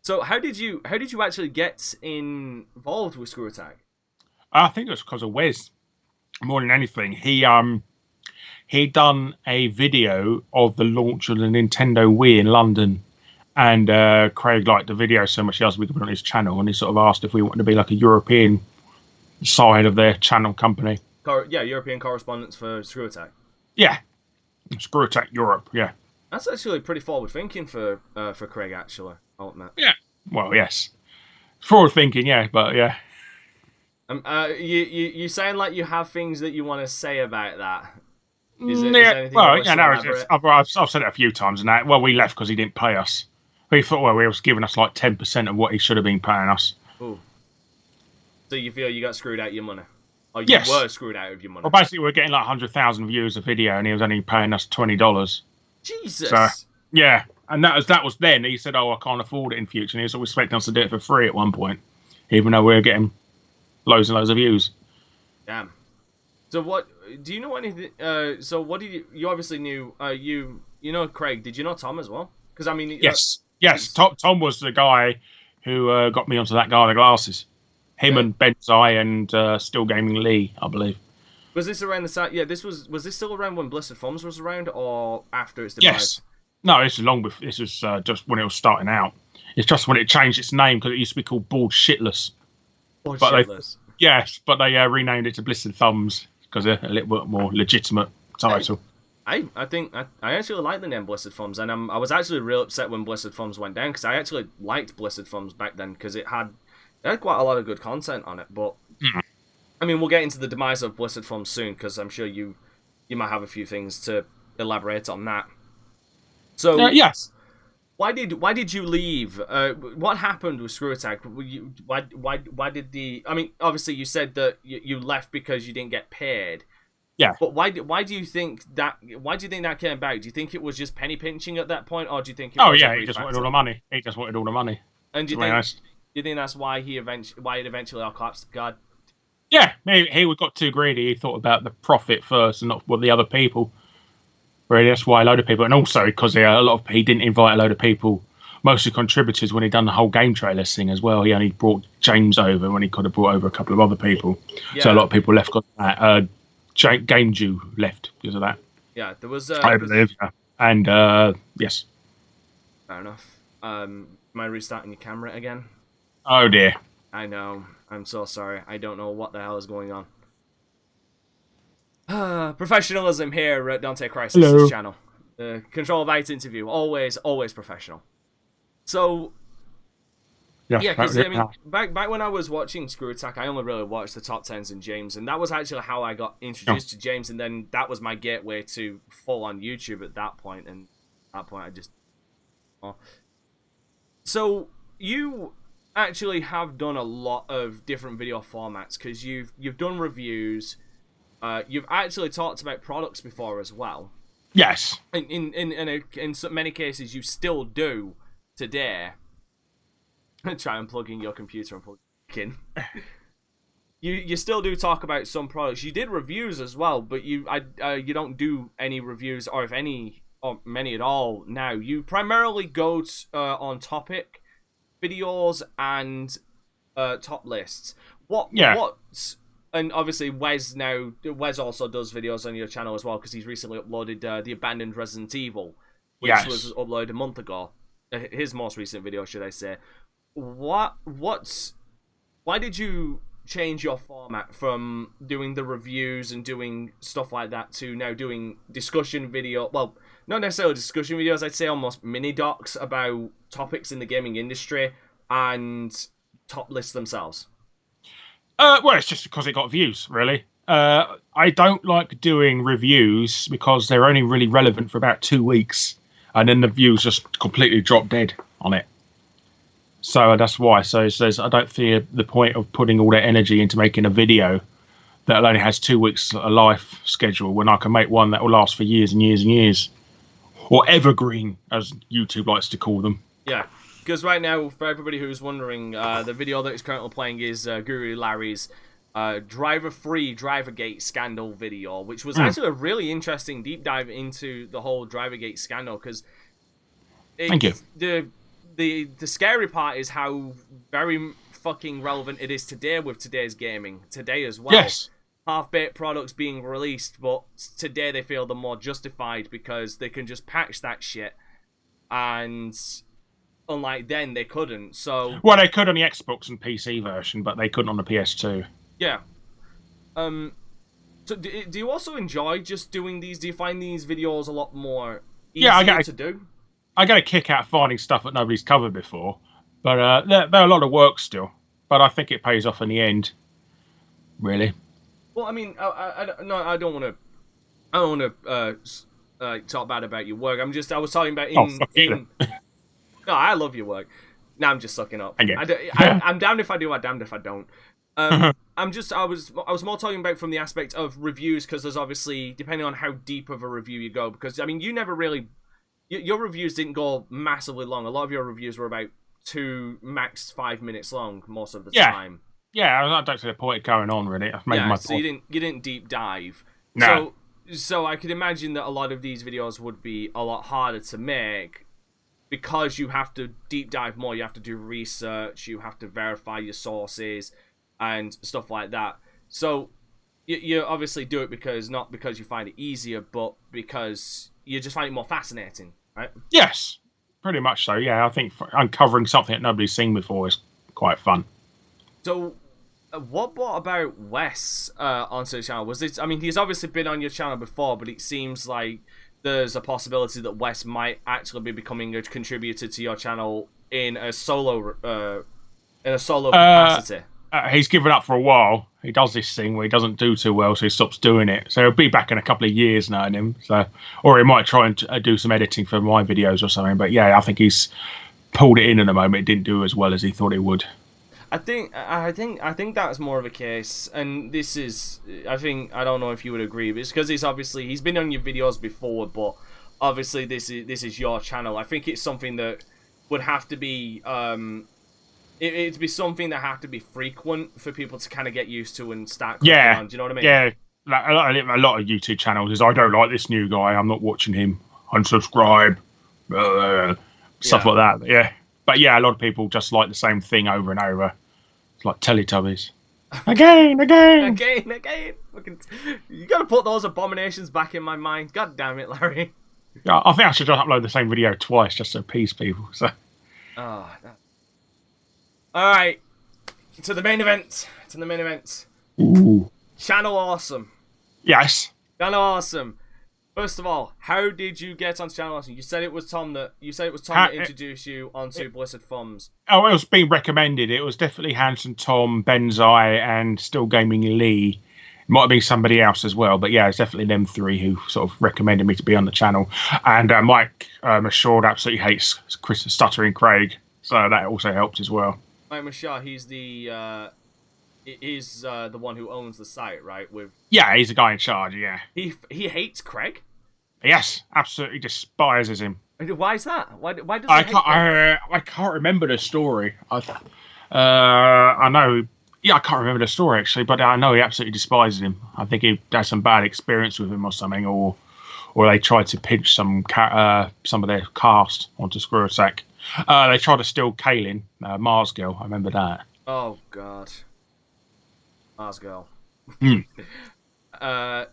So how did you actually get involved with Screw Attack? I think it was because of Wes, more than anything. He'd done a video of the launch of the Nintendo Wii in London, and Craig liked the video so much he asked me to put it on his channel, and he sort of asked if we wanted to be like a European side of their channel company. European correspondence for Screw Attack. Yeah, Screw Attack Europe. Yeah, that's actually pretty forward thinking for Craig. Actually, I'll admit. Yeah, well, yes, forward thinking. Yeah, but yeah. You sound like you have things that you want to say about that. I've said it a few times, and that. Well, we left because he didn't pay us. We thought, he was giving us like 10% of what he should have been paying us. Ooh. So you feel you got screwed out of your money? Or you yes. were screwed out of your money? Well, basically, we're getting like 100,000 views a video, and he was only paying us $20. Jesus. So, yeah, and that was then. He said, I can't afford it in future, and he was expecting us to do it for free at one point, even though we were getting loads and loads of views. Damn. So what do you know anything? So what did you obviously knew? You know Craig? Did you know Tom as well? Because I mean, yes. Tom was the guy who got me onto that guy with the glasses. Him and Benzai and Still Gaming Lee, I believe. Was this around the side? Yeah, was this still around when Blizzard Thumbs was around, or after its demise? Yes. No, this is long before. This was just when it was starting out. It's just when it changed its name because it used to be called Bored Shitless. Bored Shitless. Yes, but they renamed it to Blizzard Thumbs because they're a little bit more legitimate title. I think I actually like the name Blizzard Thumbs, and I was actually real upset when Blizzard Thumbs went down because I actually liked Blizzard Thumbs back then because it had quite a lot of good content on it. But I mean, we'll get into the demise of Blizzard Thumbs soon because I'm sure you might have a few things to elaborate on that. So yes. Why did you leave? What happened with Screw Attack? Why did the? I mean, obviously you said that you left because you didn't get paid. Yeah. But why do you think that? Why do you think that came about? Do you think it was just penny pinching at that point, or do you think? He just wanted all the money. He just wanted all the money. And do you think that's why it eventually all collapsed? God. Yeah, he got too greedy. He thought about the profit first and not what the other people. Really, that's why a load of people, and also because he didn't invite a load of people, mostly contributors, when he done the whole game trailers thing as well. He only brought James over when he could have brought over a couple of other people. Yeah. So a lot of people left because of that. Game Jew left because of that. Yeah, there was. I believe, and yes. Fair enough. Am I restarting your camera again? Oh dear. I know. I'm so sorry. I don't know what the hell is going on. Professionalism here at DanteCrysis' channel. Control Byte interview. Always professional. So, because I mean, back when I was watching Screw Attack, I only really watched the top 10s and James, and that was actually how I got introduced to James, and then that was my gateway to full-on YouTube at that point, and at that point I just... Oh. So, you actually have done a lot of different video formats, because you've done reviews, you've actually talked about products before as well. Yes. In so many cases, you still do today. Try unplugging your computer and plug it in. You still do talk about some products. You did reviews as well, but you don't do any reviews, or if any, or many at all now. You primarily go on topic videos and top lists. And obviously Wes also does videos on your channel as well, because he's recently uploaded the Abandoned Resident Evil, which was uploaded a month ago. His most recent video, should I say. Why did you change your format from doing the reviews and doing stuff like that to now doing discussion video? Well, not necessarily discussion videos, I'd say almost mini docs about topics in the gaming industry and top lists themselves. Well, it's just because it got views, really. I don't like doing reviews because they're only really relevant for about 2 weeks, and then the views just completely drop dead on it. So that's why. So I don't see the point of putting all that energy into making a video that only has 2 weeks a life schedule when I can make one that will last for years and years and years. Or evergreen, as YouTube likes to call them. Yeah, because right now, for everybody who's wondering, the video that is currently playing is Guru Larry's driver-free Drivergate scandal video, which was actually a really interesting deep dive into the whole Drivergate scandal, because Thank you. The scary part is how very fucking relevant it is today with today's gaming. Today as well. Yes. Half-baked products being released, but today they feel they're more justified because they can just patch that shit. And unlike then, they couldn't. So well, they could on the Xbox and PC version, but they couldn't on the PS2. Yeah. So do you also enjoy just doing these? Do you find these videos a lot more easier to do? I get a kick out of finding stuff that nobody's covered before, but they're a lot of work still. But I think it pays off in the end, really. Well, I mean, I don't want to talk bad about your work. I was talking about No, I love your work. No, I'm just sucking up. I'm damned if I do, I'm damned if I don't. I was more talking about from the aspect of reviews, because there's obviously, depending on how deep of a review you go, because I mean, you never really, your reviews didn't go massively long. A lot of your reviews were about 2, max 5 minutes long most of the time. Yeah, I don't see the point of going on, really. I've made my so point. you didn't deep dive. No. So I could imagine that a lot of these videos would be a lot harder to make, because you have to deep dive more. You have to do research. You have to verify your sources and stuff like that. So you obviously do it not because you find it easier, but because you just find it more fascinating, right? Yes, pretty much so. Yeah, I think uncovering something that nobody's seen before is quite fun. So, what brought about Wes onto the channel? Was it? I mean, he's obviously been on your channel before, but it seems like there's a possibility that Wes might actually be becoming a contributor to your channel in a solo capacity. He's given up for a while. He does this thing where he doesn't do too well, so he stops doing it. So he'll be back in a couple of years now, him. So, or he might try and do some editing for my videos or something. But yeah, I think he's pulled it in at the moment. It didn't do as well as he thought it would. I think that's more of a case, and this is, I don't know if you would agree, but it's because he's been on your videos before, but obviously this is your channel. I think it's something that would have to be it'd be something that have to be frequent for people to kind of get used to and start clicking on. Do you know what I mean? Yeah, like, a lot of YouTube channels is, I don't like this new guy, I'm not watching him, unsubscribe, stuff like that. Yeah, but yeah, a lot of people just like the same thing over and over. It's like Teletubbies. Again. You gotta put those abominations back in my mind. God damn it, Larry. Yeah, I think I should just upload the same video twice just to appease people. So. Oh. Alright, to the main event. Ooh. Channel Awesome. Yes. Channel Awesome. First of all, how did you get onto Channel Awesome? You said it was Tom that introduced you onto Blizzard Thumbs. Oh, it was being recommended. It was definitely Hanson Tom, Benzai, and Still Gaming Lee. It might have been somebody else as well, but yeah, it's definitely them three who sort of recommended me to be on the channel. And Mike Assured absolutely hates Stuttering Craig, so that also helped as well. Mike Mashar, he's the one who owns the site, right? Yeah, he's the guy in charge. Yeah. He hates Craig. Yes, absolutely despises him. Why is that? Why does I he hate can't. Manga? I can't remember the story. I know. Yeah, I can't remember the story actually, but I know he absolutely despises him. I think he had some bad experience with him or something, or they tried to pinch some of their cast onto Screw-Attack. They tried to steal Kaylin, Mars Girl. I remember that. Oh God, Mars Girl. Mm.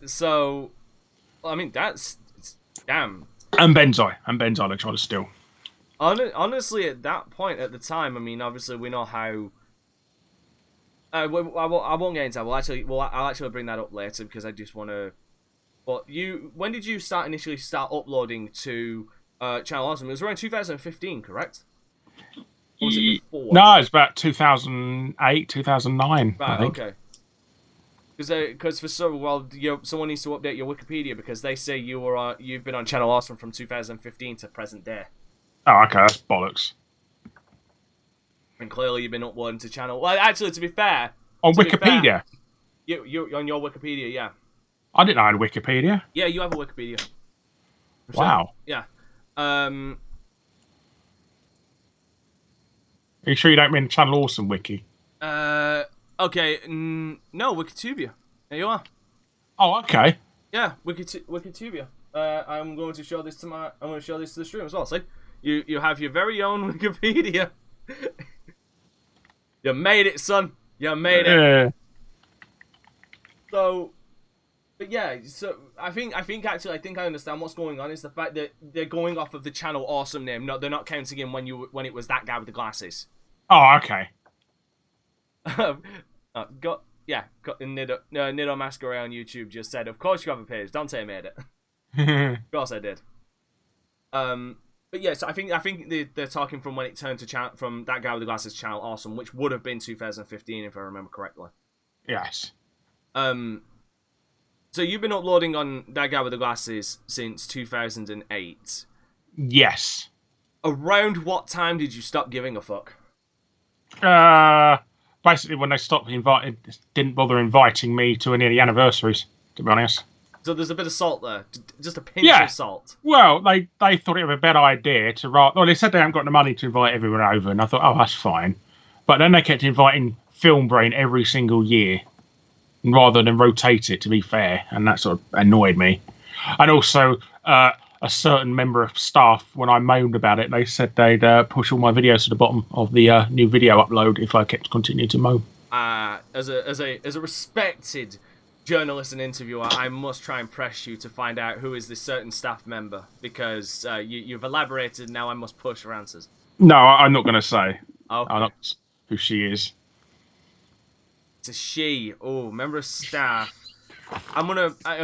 So, I mean, that's damn. And Benzai they tried to steal. Honestly, at that point, at the time, I mean, obviously, we know how. I won't get into that. I'll actually bring that up later because I just want to. But when did you initially start uploading to Channel Awesome? It was around 2015, correct? Or was it before? No, it's about 2008, 2009. Right. I think. Okay. Because for someone needs to update your Wikipedia because they say you've been on Channel Awesome from 2015 to present day. Oh, okay, that's bollocks. And clearly you've been uploading to channel. Well, actually, to be fair, On Wikipedia, you on your Wikipedia, yeah. I didn't know I had Wikipedia. Yeah, you have a Wikipedia. Wow. Yeah. Are you sure you don't mean Channel Awesome Wiki? Okay. No, Wikitubia. There you are. Oh, okay. Yeah, Wikitubia. I'm going to show this to the stream as well. See, you have your very own Wikipedia. You made it, son. You made it. So, but yeah. So I think I understand what's going on. Is the fact that they're going off of the Channel Awesome name. No, they're not counting in when it was that guy with the glasses. Oh, okay. Got Nido Masquerade on YouTube just said, of course you have a page. Dante made it. Of course I did. But yeah, so I think they're talking from when it turned to from that guy with the glasses Channel Awesome, which would have been 2015 if I remember correctly. Yes. So you've been uploading on that guy with the glasses since 2008. Yes. Around what time did you stop giving a fuck? Basically when they stopped didn't bother inviting me to any of the anniversaries, to be honest. So there's a bit of salt there, just a pinch of salt. Well, they thought it was a better idea to write. Well, they said they haven't got the money to invite everyone over, and I thought, oh, that's fine. But then they kept inviting Film Brain every single year, rather than rotate it. To be fair, and that sort of annoyed me. And also, a certain member of staff, when I moaned about it, they said they'd push all my videos to the bottom of the new video upload if I kept continuing to moan. As a respected journalist and interviewer, I must try and press you to find out who is this certain staff member because you've elaborated. Now I must push for answers. No, I'm not going to say. Okay. I'm not who she is. It's a she. Oh, member of staff. I'm gonna throw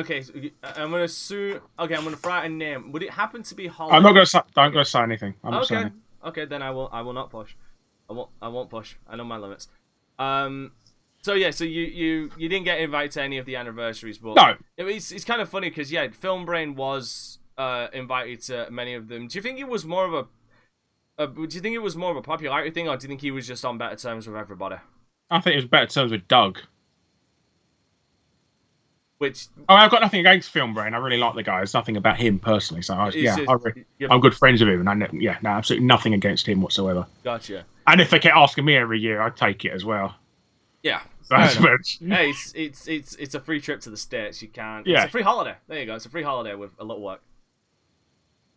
out a name. Would it happen to be Holly? I'm not going to say. Don't go say anything. I'm not saying. Okay, then I will not push. I won't push. I know my limits. So yeah, so you didn't get invited to any of the anniversaries, but no, it's kind of funny because Film Brain was invited to many of them. Do you think it was more of a popularity thing, or do you think he was just on better terms with everybody? I think it was better terms with Doug. I've got nothing against Film Brain. I really like the guy. It's nothing about him personally. So I'm good friends with him, and absolutely nothing against him whatsoever. Gotcha. And if they kept asking me every year, I'd take it as well. Yeah. Hey, it's a free trip to the States. You can't. Yeah. It's a free holiday. There you go. It's a free holiday with a little work.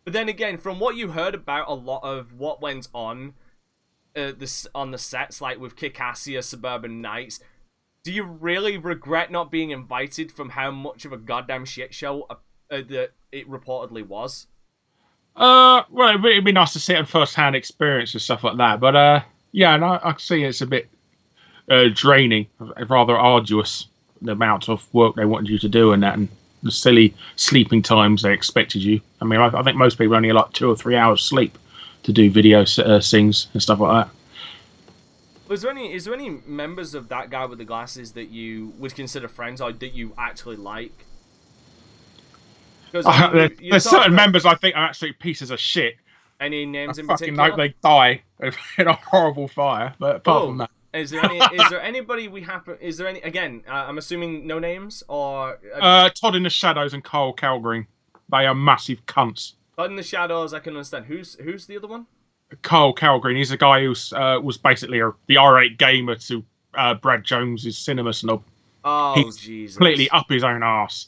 But then again, from what you heard about a lot of what went on, on the sets, like with Kick-Assia, Suburban Nights, do you really regret not being invited from how much of a goddamn shit show that it reportedly was? Well, it'd be nice to see it in first-hand experience and stuff like that. But I see it's a bit draining, rather arduous, the amount of work they wanted you to do and that, and the silly sleeping times they expected you. I mean, I think most people only get like 2 or 3 hours sleep to do video sings and stuff like that. Is there any members of that guy with the glasses that you would consider friends or that you actually like? There's certain members I think are absolute pieces of shit. Any names in fucking particular? hope they die in a horrible fire. But apart from that, is there anybody we happen? Is there any? Again, I'm assuming no names or. Todd in the Shadows and Kyle Calgreen. They are massive cunts. God in the Shadows, I can understand. Who's the other one? Carol Green. He's the guy who was basically the R8 gamer to Brad Jones's cinema snob. Oh, He's Jesus. completely up his own arse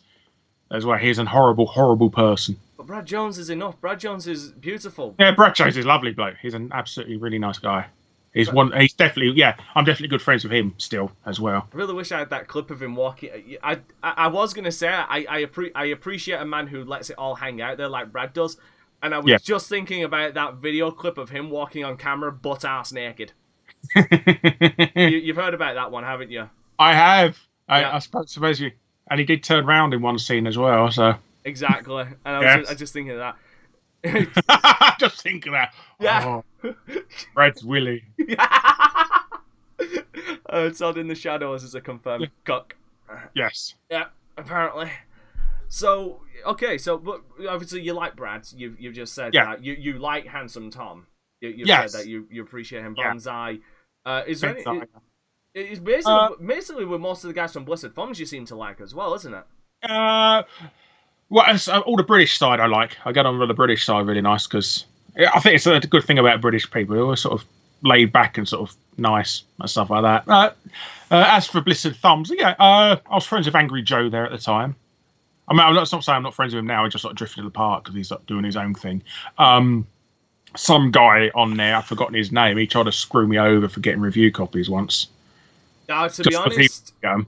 as well. He's a horrible, horrible person. But Brad Jones is enough. Brad Jones is beautiful. Yeah, Brad Jones is a lovely bloke. He's an absolutely really nice guy. He's definitely, yeah, I'm definitely good friends with him still as well. I really wish I had that clip of him walking. I was going to say, I appreciate a man who lets it all hang out there like Brad does. And I was just thinking about that video clip of him walking on camera butt-ass naked. You've heard about that one, haven't you? I have. I suppose you... And he did turn around in one scene as well, so... Exactly. And I was just thinking of that. Just think of that. Yeah. Oh, Brad's Willie. Todd in the Shadows is a confirmed cuck. Yes. Yeah, apparently. So, okay, but obviously you like Brad. You've just said that. You like Handsome Tom. You've said that you appreciate him. Bonsai. Is there any... It's basically with most of the guys from Blissed Thumbs you seem to like as well, isn't it? Well, all the British side I like. I get on with the British side really nice because I think it's a good thing about British people. They're always sort of laid back and sort of nice and stuff like that. As for Blissed Thumbs, I was friends with Angry Joe there at the time. I mean, I'm not saying I'm not friends with him now. He just sort of drifted apart because he's sort of doing his own thing. Some guy on there, I've forgotten his name. He tried to screw me over for getting review copies once. Now, to be honest, I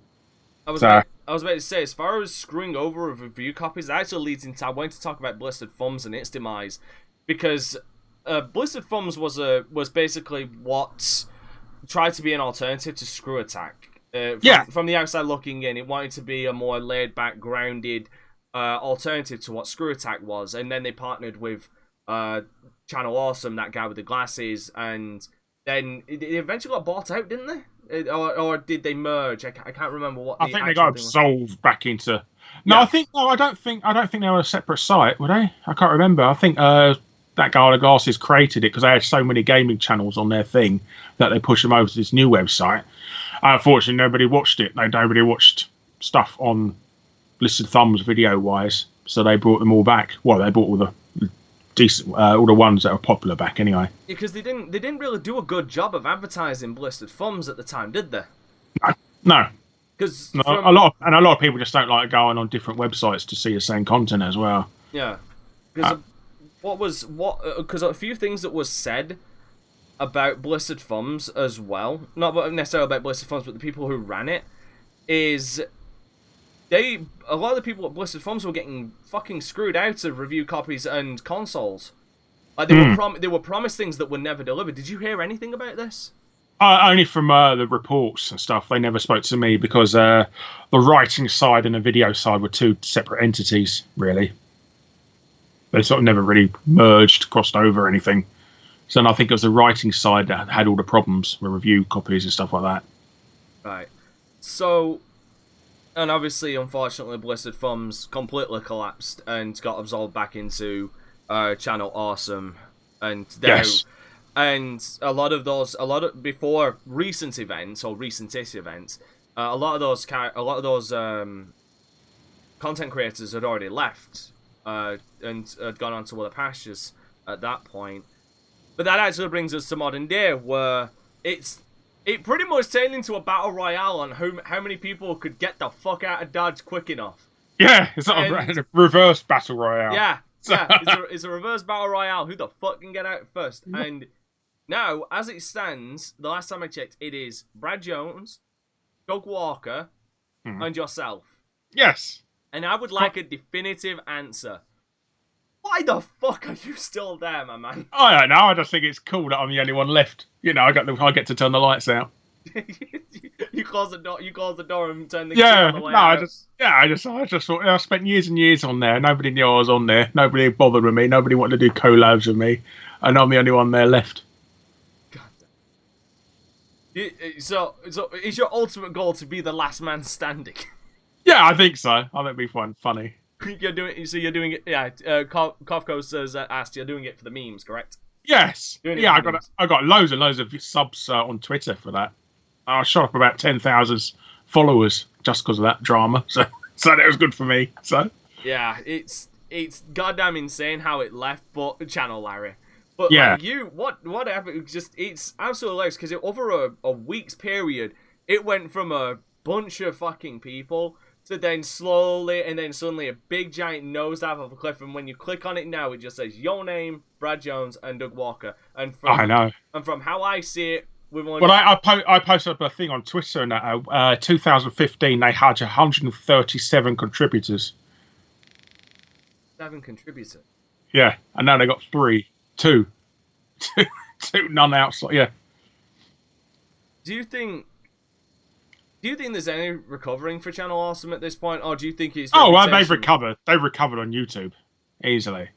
was about to say, as far as screwing over of review copies, that actually leads into I wanted to talk about Blissed Thumbs and its demise, because Blissed Thumbs was basically what tried to be an alternative to Screw Attack. From the outside looking in, it wanted to be a more laid back, grounded alternative to what Screw Attack was, and then they partnered with Channel Awesome, that guy with the glasses, and then it eventually got bought out, didn't they? Or did they merge? I can't remember what. I think they got absolved back into. No, I don't think they were a separate site, were they? I can't remember. I think that guy with the glasses created it because they had so many gaming channels on their thing that they pushed them over to this new website. Unfortunately, nobody watched it. Nobody watched stuff on Blissed Thumbs video wise, so they brought them all back. Well, they brought all the decent, all the ones that are popular back anyway. Because they didn't really do a good job of advertising Blissed Thumbs at the time, did they? No. Because a lot of people just don't like going on different websites to see the same content as well. Yeah. Because because a few things that was said about Blissed Thumbs as well, not necessarily about Blissed Thumbs, but the people who ran it, is a lot of the people at Blissed Thumbs were getting fucking screwed out of review copies and consoles. Like they were promised things that were never delivered. Did you hear anything about this? Only from the reports and stuff. They never spoke to me because the writing side and the video side were two separate entities, really. They sort of never really merged, crossed over or anything. So I think it was the writing side that had all the problems with review copies and stuff like that. Right. So, and obviously, unfortunately, Blissed Thumbs completely collapsed and got absorbed back into Channel Awesome. And and before recent events or recent-ish events, a lot of those content creators had already left and had gone on to other pastures at that point. But that actually brings us to modern day, where it pretty much turned into a battle royale on how many people could get the fuck out of Dodge quick enough. Yeah, it's a reverse battle royale. Yeah, it's a reverse battle royale. Who the fuck can get out first? And now, as it stands, the last time I checked, it is Brad Jones, Doug Walker, and yourself. Yes. And I would like a definitive answer. Why the fuck are you still there, my man? I don't know. I just think it's cool that I'm the only one left. You know, I get to turn the lights out. You close the door and turn the key on the way out. I just thought I spent years and years on there. Nobody knew I was on there. Nobody bothered with me. Nobody wanted to do collabs with me, and I'm the only one there left. God damn. So is your ultimate goal to be the last man standing? Yeah, I think so. I think it'd be funny. You're doing it. Yeah, Kofko says asked. You're doing it for the memes, correct? Yes. Yeah, I got loads and loads of subs on Twitter for that. I shot up about 10,000 followers just because of that drama. So that was good for me. So yeah, it's it's goddamn insane how it left, but Channel Larry. But Yeah. like whatever, it's absolutely hilarious because over a week's period, it went from a bunch of fucking people to then slowly and then suddenly a big giant nosedive off a cliff. And when you click on it now, it just says your name, Brad Jones, and Doug Walker. And from I know. And from how I see it, we've only Well, I posted up a thing on Twitter and that 2015 they had 137 contributors. 7 contributors. Yeah, and now they got two, none outside. Yeah. Do you think there's any recovering for Channel Awesome at this point, or do you think it's? Oh, well, they've recovered. They've recovered on YouTube easily.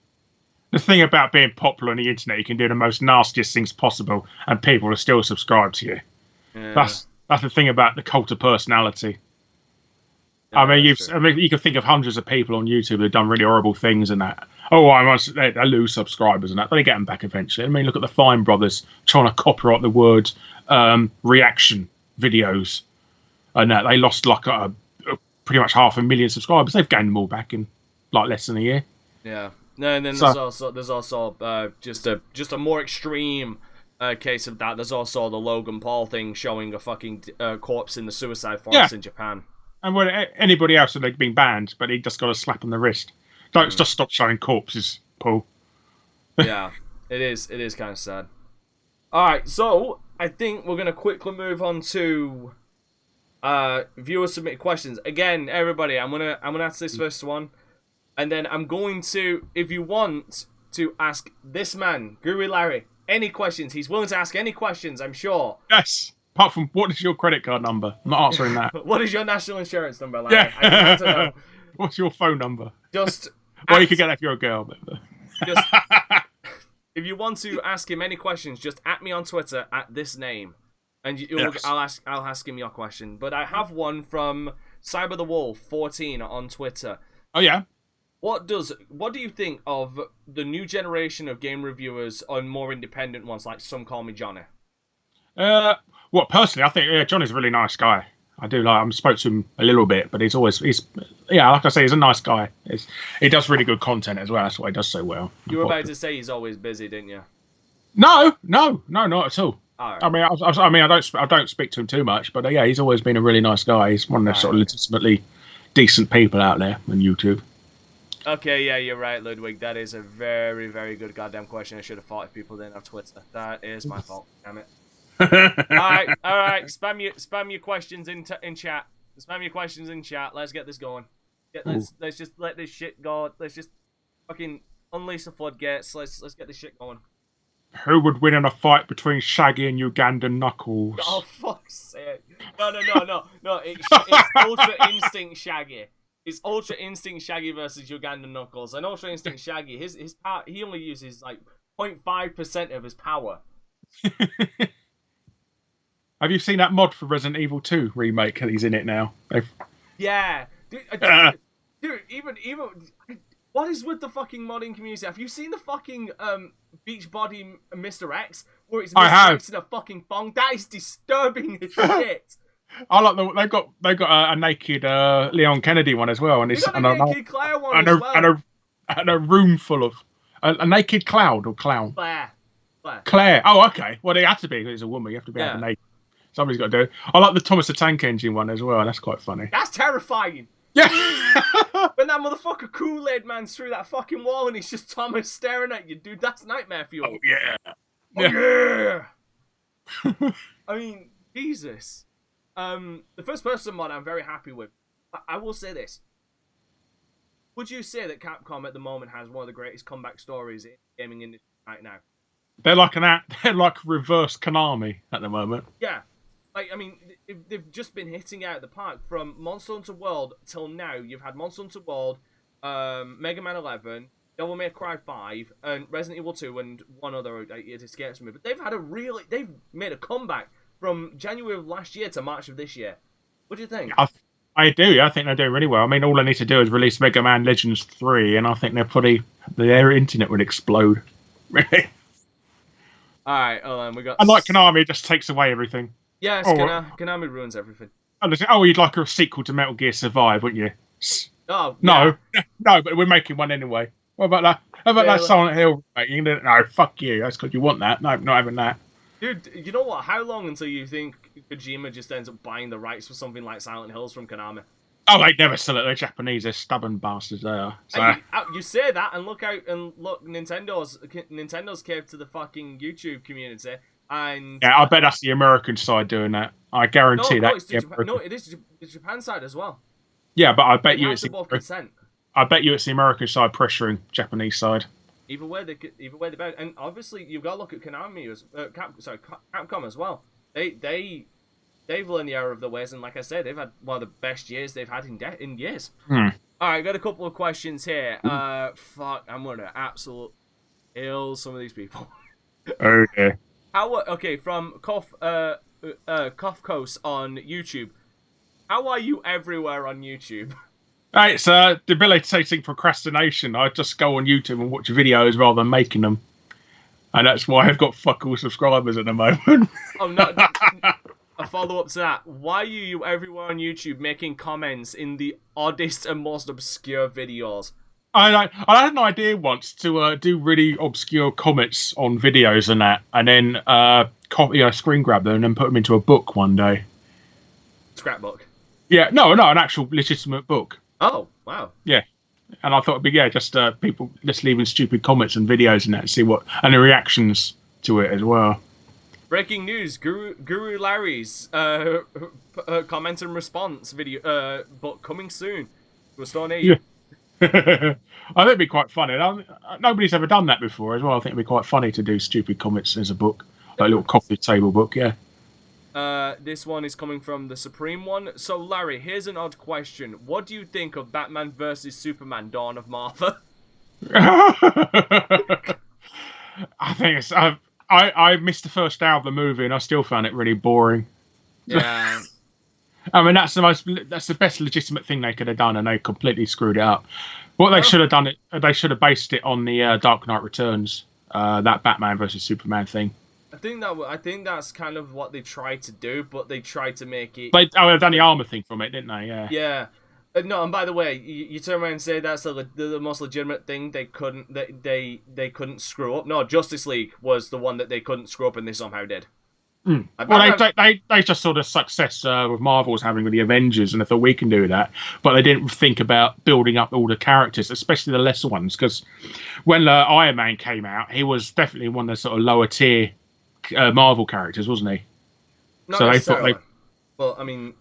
The thing about being popular on the internet, you can do the most nastiest things possible, and people are still subscribed to you. Yeah. That's the thing about the cult of personality. Yeah, I mean, you can think of hundreds of people on YouTube who've done really horrible things and that. Oh, they lose subscribers and that. They get them back eventually. I mean, look at the Fine Brothers trying to copyright the word reaction videos, and that they lost like pretty much 500,000 subscribers. They've gained them all back in like less than a year. Yeah. No, and then there's also just a more extreme case of that. There's also the Logan Paul thing showing a fucking corpse in the suicide forest in Japan. And when anybody else would have been banned, but he just got a slap on the wrist. Don't just stop showing corpses, Paul. Yeah, it is kind of sad. All right, so I think we're gonna quickly move on to viewer submitted questions. Again, everybody, I'm gonna ask this first one, and then I'm going to, if you want to ask this man, Guru Larry, any questions, he's willing to ask any questions, I'm sure. Yes. Apart from, what is your credit card number? I'm not answering that. What is your national insurance number, Larry? Yeah. I need to know. What's your phone number? Just. Well, you could get that if you're a girl. But... Just. If you want to ask him any questions, just at me on Twitter at this name, and I'll ask him your question. But I have one from Cyber the Wolf 14 on Twitter. Oh yeah. What do you think of the new generation of game reviewers on more independent ones, like Some Call Me Johnny? Well, personally, I think Johnny's a really nice guy. I do like. I spoke to him a little bit, but he's like I say, he's a nice guy. He does really good content as well. That's what he does so well. You were about to say he's always busy, didn't you? No, not at all. All right. I mean, I don't speak to him too much, but yeah, he's always been a really nice guy. He's one of the sort of legitimately decent people out there on YouTube. Okay, yeah, you're right, Ludwig. That is a very, very good goddamn question. I should have thought if people didn't have Twitter. That is my fault. Damn it. all right. Spam your questions in chat. Spam your questions in chat. Let's get this going. Let's just let this shit go. Let's just fucking unleash the floodgates. Let's get this shit going. Who would win in a fight between Shaggy and Ugandan Knuckles? Oh fuck's sake! No. It's Ultra Instinct Shaggy. It's Ultra Instinct Shaggy versus Ugandan Knuckles. And Ultra Instinct Shaggy, his power, he only uses like 0.5% of his power. Have you seen that mod for Resident Evil 2 remake? He's in it now. Yeah, dude, even what is with the fucking modding community? Have you seen the fucking Beachbody Mr. X where it's Mr. X in a fucking thong? That is disturbing as shit. I like they've got a naked Leon Kennedy one as well, and it's a naked Claire one as well, and a room full of a naked Cloud or Clown. Claire. Oh, okay. Well, it has to be. It's a woman. You have to be naked. Somebody's got to do it. I like the Thomas the Tank Engine one as well. That's quite funny. That's terrifying. Yeah. When that motherfucker Kool-Aid man's through that fucking wall and he's just Thomas staring at you, dude. That's nightmare fuel. Oh yeah. Yeah. I mean, Jesus. The first person mod I'm very happy with. I will say this. Would you say that Capcom at the moment has one of the greatest comeback stories in gaming industry right now? They're like reverse Konami at the moment. Yeah. Like, I mean, they've just been hitting out the park from Monster Hunter World till now. You've had Monster Hunter World, Mega Man 11, Devil May Cry 5, and Resident Evil 2, and one other, it escapes me. But they've made a comeback from January of last year to March of this year. What do you think? I do. I think they're doing really well. I mean, all they need to do is release Mega Man Legends 3, and I think their internet would explode. Really. All right, hold on. We got. And like Konami, just takes away everything. Yes, Konami ruins everything. Oh, you'd like a sequel to Metal Gear Survive, wouldn't you? Oh, No, yeah. no, but we're making one anyway. What about that? How about that Really? Silent Hill remake? No, fuck you. That's because you want that. No, not having that. Dude, you know what? How long until you think Kojima just ends up buying the rights for something like Silent Hills from Konami? Oh, they never sell it. They're Japanese. They're stubborn bastards. They are. So. You say that, and look out and look. Nintendo's caved to the fucking YouTube community, and Yeah, I bet that's the American side doing that. I guarantee that. it's the Japan, no, it is the Japan side as well. Yeah, but I bet They you have it's to both consent. I bet you it's the American side pressuring Japanese side. Either way, they both. And obviously, you've got to look at Konami Capcom as well. They've learned the error of their ways, and like I said, they've had one of the best years they've had in years. Hmm. All right, got a couple of questions here. Fuck, I'm gonna absolutely kill some of these people. Oh dear. Okay, from Kofkos on YouTube. How are you everywhere on YouTube? Hey, it's debilitating procrastination. I just go on YouTube and watch videos rather than making them, and that's why I've got fuck all subscribers at the moment. Oh no. A follow-up to that. Why are you everywhere on YouTube making comments in the oddest and most obscure videos? I had an idea once to do really obscure comments on videos and that, and then screen grab them and then put them into a book one day. Scrapbook. Yeah, no, an actual legitimate book. Oh, wow. Yeah, and I thought it'd be just people just leaving stupid comments and videos and that, and see what and the reactions to it as well. Breaking news: Guru Larry's comment and response video book coming soon to a store near you. Yeah. I think it'd be quite funny. Nobody's ever done that before as well. I think it'd be quite funny to do stupid comments as a book, like a little coffee table book. Yeah. This one is coming from the Supreme One. So, Larry, here's an odd question. What do you think of Batman vs. Superman: Dawn of Martha? I think it's. I missed the first hour of the movie and I still found it really boring. Yeah. I mean, that's the best legitimate thing they could have done, and they completely screwed it up. What they should have done, they should have based it on the Dark Knight Returns, that Batman versus Superman thing. I think that's kind of what they tried to do, but they tried to make it. They've done the armor thing from it, didn't they? Yeah. Yeah. No, and by the way, you turn around and say that's the most legitimate thing they couldn't screw up. No, Justice League was the one that they couldn't screw up, and they somehow did. Mm. Well, they just saw the success with Marvel's having with the Avengers, and they thought we can do that, but they didn't think about building up all the characters, especially the lesser ones. Because when Iron Man came out, he was definitely one of the sort of lower tier Marvel characters, wasn't he? Not necessarily. Well, I mean,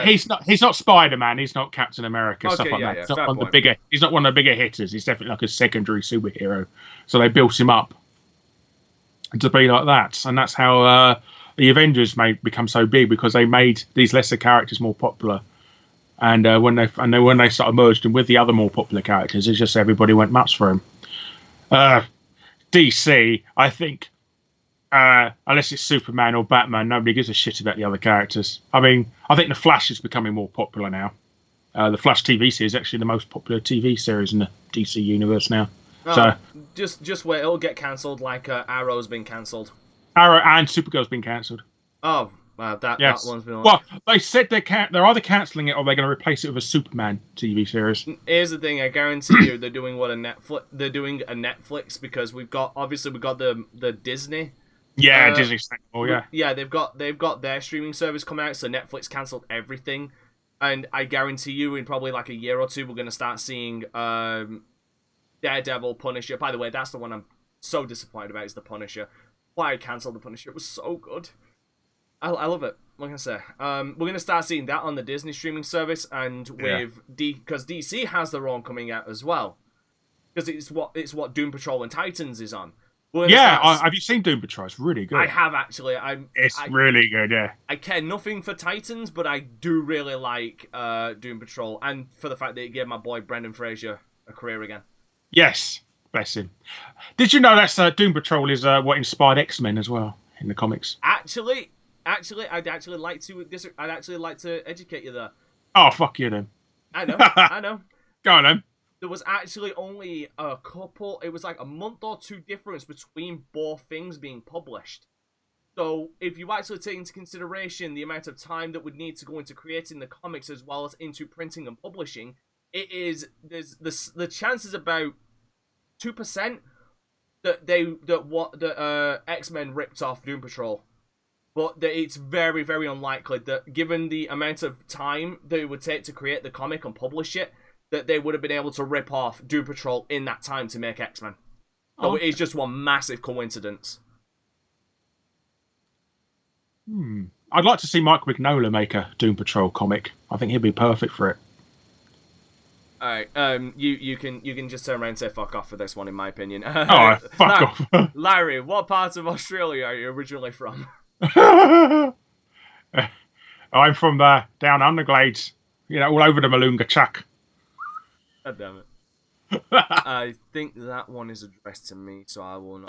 he's not Spider-Man. He's not Captain America. Okay, Stuff like that. Yeah, He's not one of the bigger hitters. He's definitely like a secondary superhero. So they built him up to be like that, and that's how the Avengers become so big, because they made these lesser characters more popular. And when they started merged them with the other more popular characters, it's just everybody went nuts for him. DC, I think. Unless it's Superman or Batman, nobody gives a shit about the other characters. I mean, I think The Flash is becoming more popular now. The Flash TV series is actually the most popular TV series in the DC universe now. Oh, so just wait, it'll get cancelled like Arrow's been cancelled. Arrow and Supergirl's been cancelled. Oh, wow, that one's been. Well, they said they're either cancelling it or they're going to replace it with a Superman TV series. Here's the thing: I guarantee you, they're doing a Netflix, because we've got the Disney. Yeah, Disney Channel. Yeah. Yeah, they've got their streaming service coming out, so Netflix cancelled everything, and I guarantee you, in probably like a year or two, we're gonna start seeing Daredevil, Punisher. By the way, that's the one I'm so disappointed about, is the Punisher. Why I cancelled the Punisher? It was so good. I love it. What can I say? We're gonna start seeing that on the Disney streaming service, and because DC has their own coming out as well, because it's what Doom Patrol and Titans is on. Have you seen Doom Patrol? It's really good. I have, actually. It's really good, yeah. I care nothing for Titans, but I do really like Doom Patrol, and for the fact that it gave my boy Brendan Fraser a career again. Yes, bless him. Did you know that Doom Patrol is what inspired X-Men as well in the comics? Actually, I'd actually like to educate you there. Oh, fuck you then. I know. Go on then. There was actually only it was like a month or two difference between both things being published. So if you actually take into consideration the amount of time that would need to go into creating the comics as well as into printing and publishing, it is there's the chances about 2% that X-Men ripped off Doom Patrol. But it's very, very unlikely that, given the amount of time that it would take to create the comic and publish it, that they would have been able to rip off Doom Patrol in that time to make X-Men. So it's just one massive coincidence. I'd like to see Mike Mignola make a Doom Patrol comic. I think he'd be perfect for it. Alright, you can just turn around and say fuck off for this one, in my opinion. Fuck off. Larry, what part of Australia are you originally from? I'm from down Underglades, all over the Malunga Chuck. God damn it. I think that one is addressed to me, so I will not.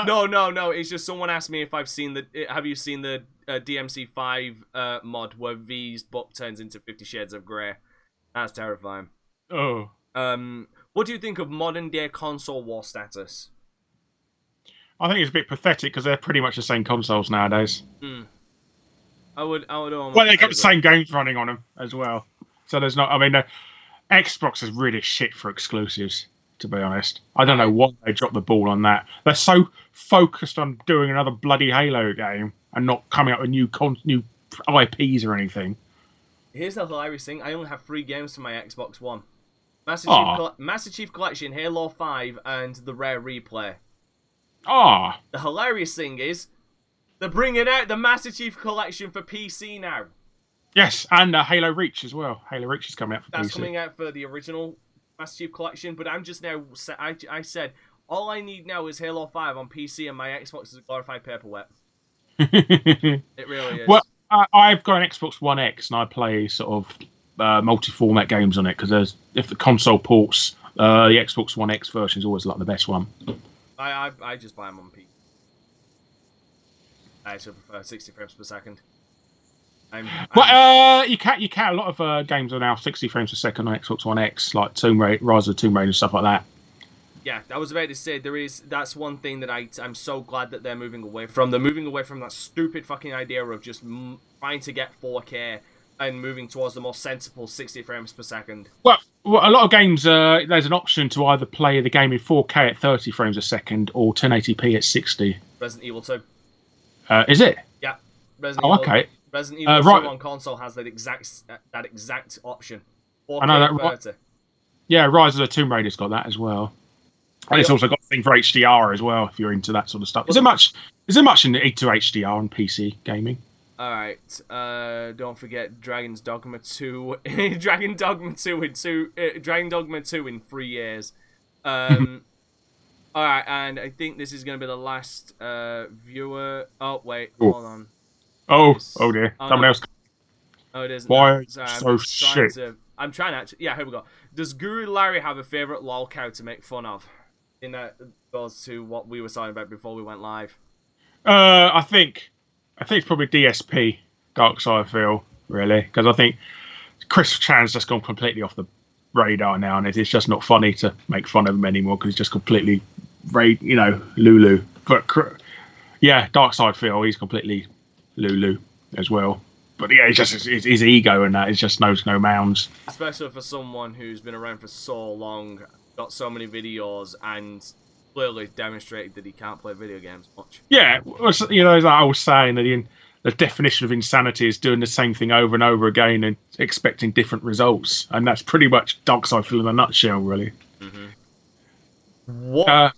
No. It's just someone asked me if have you seen the DMC5 mod where V's book turns into 50 Shades of Grey? That's terrifying. Oh. What do you think of modern day console war status? I think it's a bit pathetic because they're pretty much the same consoles nowadays. I would almost. Well, they got the same games running on them as well. So there's not. I mean, Xbox is really shit for exclusives, to be honest. I don't know why they dropped the ball on that. They're so focused on doing another bloody Halo game and not coming up with new IPs or anything. Here's the hilarious thing. I only have 3 games for my Xbox One. Master Chief Collection, Halo 5, and the Rare Replay. The hilarious thing is, they're bringing out the Master Chief Collection for PC now. Yes, and Halo Reach as well. Halo Reach is coming out for PC. That's coming out for the original Master Chief Collection, but I'm just now... I said, all I need now is Halo 5 on PC, and my Xbox is a glorified paperweight. It really is. Well, I've got an Xbox One X, and I play sort of multi-format games on it, because if the console ports, the Xbox One X version is always like the best one. I just buy them on PC. I actually prefer 60 frames per second. You can a lot of games are now 60 frames per second on Xbox One X, like Rise of the Tomb Raider and stuff like that. Yeah, I was about to say that's one thing that I'm so glad that they're moving away from. They're moving away from that stupid fucking idea of just trying to get 4K and moving towards the more sensible 60 frames per second. Well, a lot of games, there's an option to either play the game in 4K at 30 frames a second or 1080p at 60. Resident Evil 2. Is it? Yeah. Resident Evil, okay. Resident Evil 2 on console has that exact option. 4K I know that. 30. Yeah, Rise of the Tomb Raider's got that as well. And it's also got a thing for HDR as well, if you're into that sort of stuff. Is there much in to HDR on PC gaming? Alright, don't forget Dragon's Dogma 2. Dragon Dogma 2 in 3 years. Alright, and I think this is going to be the last viewer. Oh, wait, hold on. Oh dear. Someone else. Oh, it is. Why sorry, so shit? I'm trying to actually... Yeah, here we go. Does Guru Larry have a favourite lol cow to make fun of? In that goes to what we were talking about before we went live. I think it's probably DSP, Dark Side Phil, really, because I think Chris Chan's just gone completely off the radar now, and it's just not funny to make fun of him anymore because he's just completely, Lulu. But yeah, Dark Side Phil, he's completely Lulu as well. But yeah, it's just his ego and that is just knows no bounds. Especially for someone who's been around for so long, got so many videos, and clearly demonstrated that he can't play video games much. Yeah, as I was saying, that the definition of insanity is doing the same thing over and over again and expecting different results, and that's pretty much Dark Side Phil in a nutshell, really. Mm-hmm. What?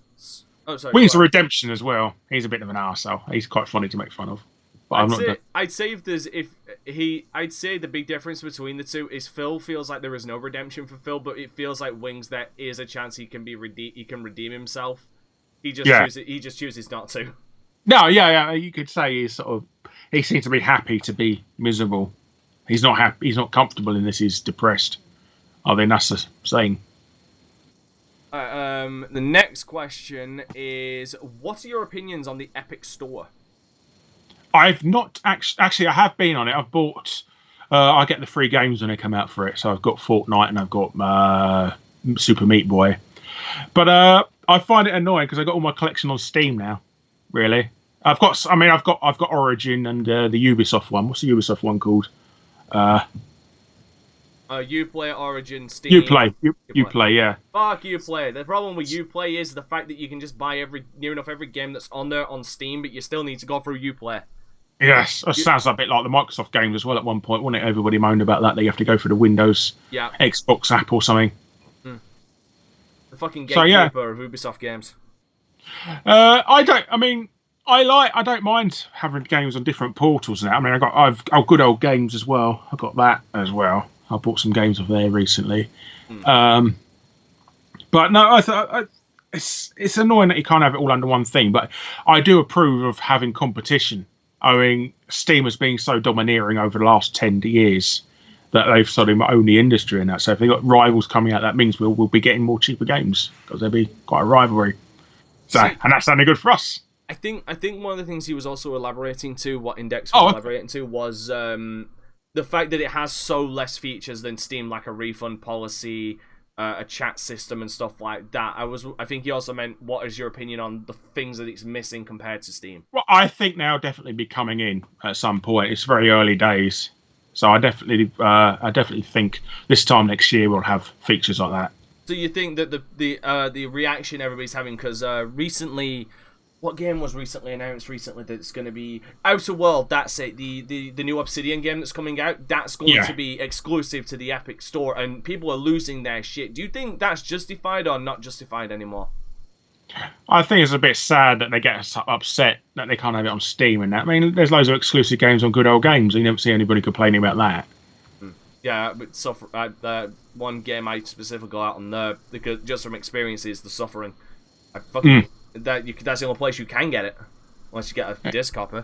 Wings of Redemption as well. He's a bit of an arsehole. He's quite funny to make fun of. But I'd say the big difference between the two is Phil feels like there is no redemption for Phil, but it feels like Wings there is a chance he can redeem himself. He just chooses not to. No, yeah, you could say he seems to be happy to be miserable. He's not happy. He's not comfortable in this. He's depressed. I think that's the saying. The next question is: what are your opinions on the Epic Store? I've not actually. I have been on it. I've bought. I get the free games when they come out for it. So I've got Fortnite and I've got Super Meat Boy. But I find it annoying because I've got all my collection on Steam now. Really, I've got Origin and the Ubisoft one. What's the Ubisoft one called? Uplay, Origin, Steam. Uplay, yeah. Fuck Uplay. The problem with Uplay is the fact that you can just buy near enough every game that's on there on Steam, but you still need to go through Uplay. Yes, it sounds a bit like the Microsoft games as well at one point, wasn't it? Everybody moaned about that. You have to go through the Windows Xbox app or something. The fucking gatekeeper of Ubisoft games. I don't mind having games on different portals now. I mean, I've good old games as well. I got that as well. I bought some games off there recently. But no, it's annoying that you can't have it all under one thing. But I do approve of having competition. I mean, Steam has been so domineering over the last 10 years that they've sort of owned the industry in that. So if they've got rivals coming out, that means we'll be getting more cheaper games because there'll be quite a rivalry. So, and that's only good for us. I think one of the things he was also elaborating to, what Index was elaborating to, was the fact that it has so less features than Steam, like a refund policy, a chat system, and stuff like that. I think he also meant, what is your opinion on the things that it's missing compared to Steam? Well, I think they'll definitely be coming in at some point. It's very early days, so I definitely think this time next year we'll have features like that. So you think that the reaction everybody's having, because recently, what game was recently announced that it's going to be Outer World? That's it. The new Obsidian game that's coming out. That's going to be exclusive to the Epic Store, and people are losing their shit. Do you think that's justified or not justified anymore? I think it's a bit sad that they get upset that they can't have it on Steam and that. I mean, there's loads of exclusive games on good old games. You never see anybody complaining about that. Yeah, but one game I specifically go out on there, because just from experience, is The Suffering. That's the only place you can get it, unless you get a disc copy.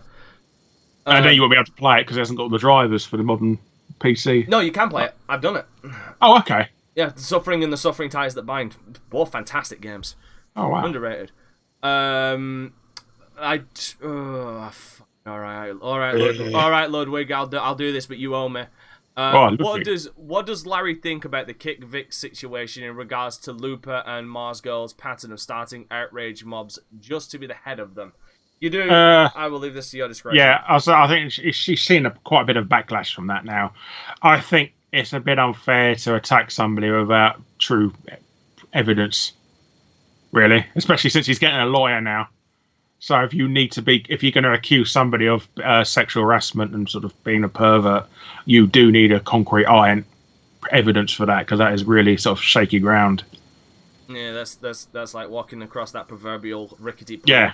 And then you won't be able to play it because it hasn't got the drivers for the modern PC. No, you can play it. I've done it. Oh, okay. Yeah, The Suffering and The Suffering Ties That Bind, both fantastic games. Oh, wow. Underrated. All right, Ludwig. I'll do this, but you owe me. What does Larry think about the Kick Vic situation in regards to Looper and Mars Girl's pattern of starting outrage mobs just to be the head of them? You do. I will leave this to your discretion. Yeah, I think she's seen quite a bit of backlash from that now. I think it's a bit unfair to attack somebody without true evidence, really, especially since he's getting a lawyer now. So if you're going to accuse somebody of sexual harassment and sort of being a pervert, you do need a concrete iron evidence for that, because that is really sort of shaky ground. Yeah, that's like walking across that proverbial rickety bridge. Yeah,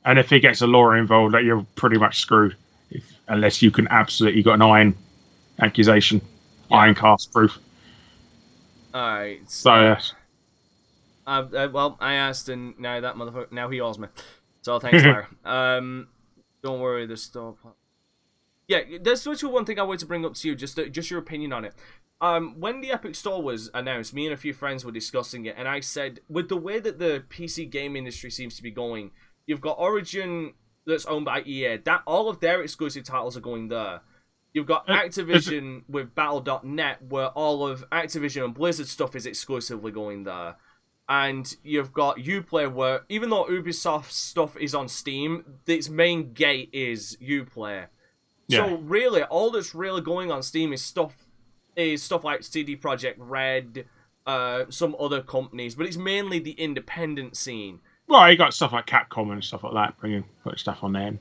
and if he gets a lawyer involved, that you're pretty much screwed, unless you can absolutely got an iron accusation, iron cast proof. All right. So yes. Well, I asked, and now that motherfucker, now he owes me. So thanks, Larry. Don't worry, there's still. Yeah, there's actually one thing I wanted to bring up to you, just your opinion on it. When the Epic Store was announced, me and a few friends were discussing it, and I said, with the way that the PC game industry seems to be going, you've got Origin that's owned by EA. That all of their exclusive titles are going there. You've got Activision with Battle.net, where all of Activision and Blizzard stuff is exclusively going there. And you've got Uplay, where even though Ubisoft stuff is on Steam, its main gate is Uplay. Yeah. So really, all that's really going on Steam is stuff like CD Projekt Red, some other companies, but it's mainly the independent scene. Well, you got stuff like Capcom and stuff like that, putting stuff on there.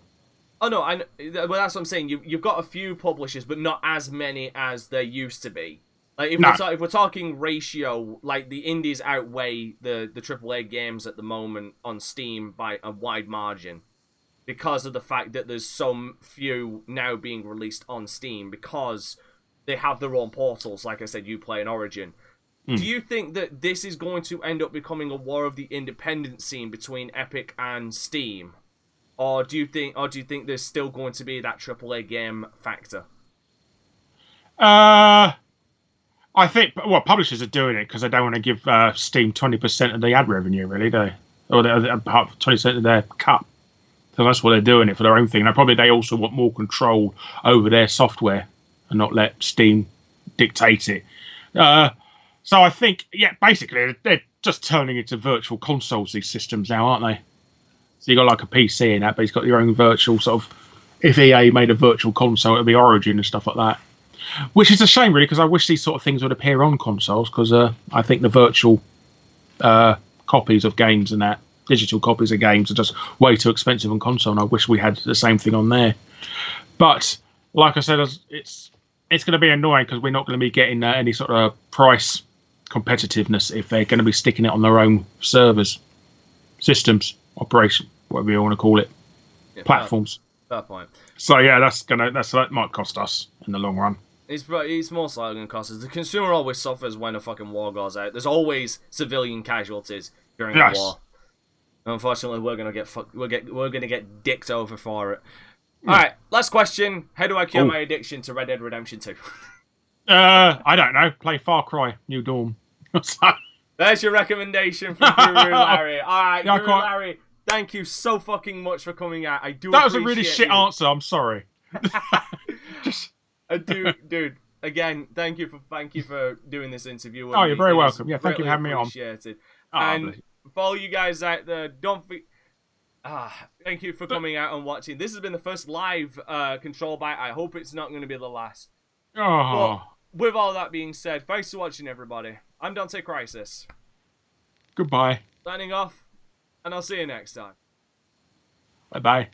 Oh no, well that's what I'm saying. You've got a few publishers, but not as many as there used to be. Like if we're talking ratio, like the indies outweigh the AAA games at the moment on Steam by a wide margin, because of the fact that there's so few now being released on Steam, because they have their own portals. Like I said, Uplay and Origin. Do you think that this is going to end up becoming a war of the independent scene between Epic and Steam, or do you think there's still going to be that AAA game factor? I think, publishers are doing it because they don't want to give Steam 20% of the ad revenue, really, do they? Or 20% of their cut. So that's why they're doing it, for their own thing. Now, probably they also want more control over their software and not let Steam dictate it. So I think, basically, they're just turning into virtual consoles, these systems now, aren't they? So you got like a PC in that, but it's got your own virtual sort of. If EA made a virtual console, it'd be Origin and stuff like that. Which is a shame, really, because I wish these sort of things would appear on consoles, because I think the virtual copies of games and that, digital copies of games, are just way too expensive on console, and I wish we had the same thing on there. But, like I said, it's going to be annoying, because we're not going to be getting any sort of price competitiveness if they're going to be sticking it on their own servers, systems, operation, whatever you want to call it, platforms. Fair point. So yeah, that might cost us in the long run. It's most likely going to cost us. The consumer always suffers when a fucking war goes out. There's always civilian casualties during a war. Unfortunately, we're gonna get we're gonna get dicked over for it. All right, last question: how do I cure my addiction to Red Dead Redemption 2? I don't know. Play Far Cry New Dawn. There's your recommendation for Guru Larry. All right, Guru Larry. Thank you so fucking much for coming out. I do. That was a really shit answer. I'm sorry. Dude. Again, thank you for doing this interview. Oh, you're very welcome. Yeah, thank you for having me on. Appreciated. And for all you guys out there, thank you for coming out and watching. This has been the first live Control Byte. I hope it's not going to be the last. But with all that being said, thanks for watching, everybody. I'm DanteCrysis. Goodbye. Signing off, and I'll see you next time. Bye-bye.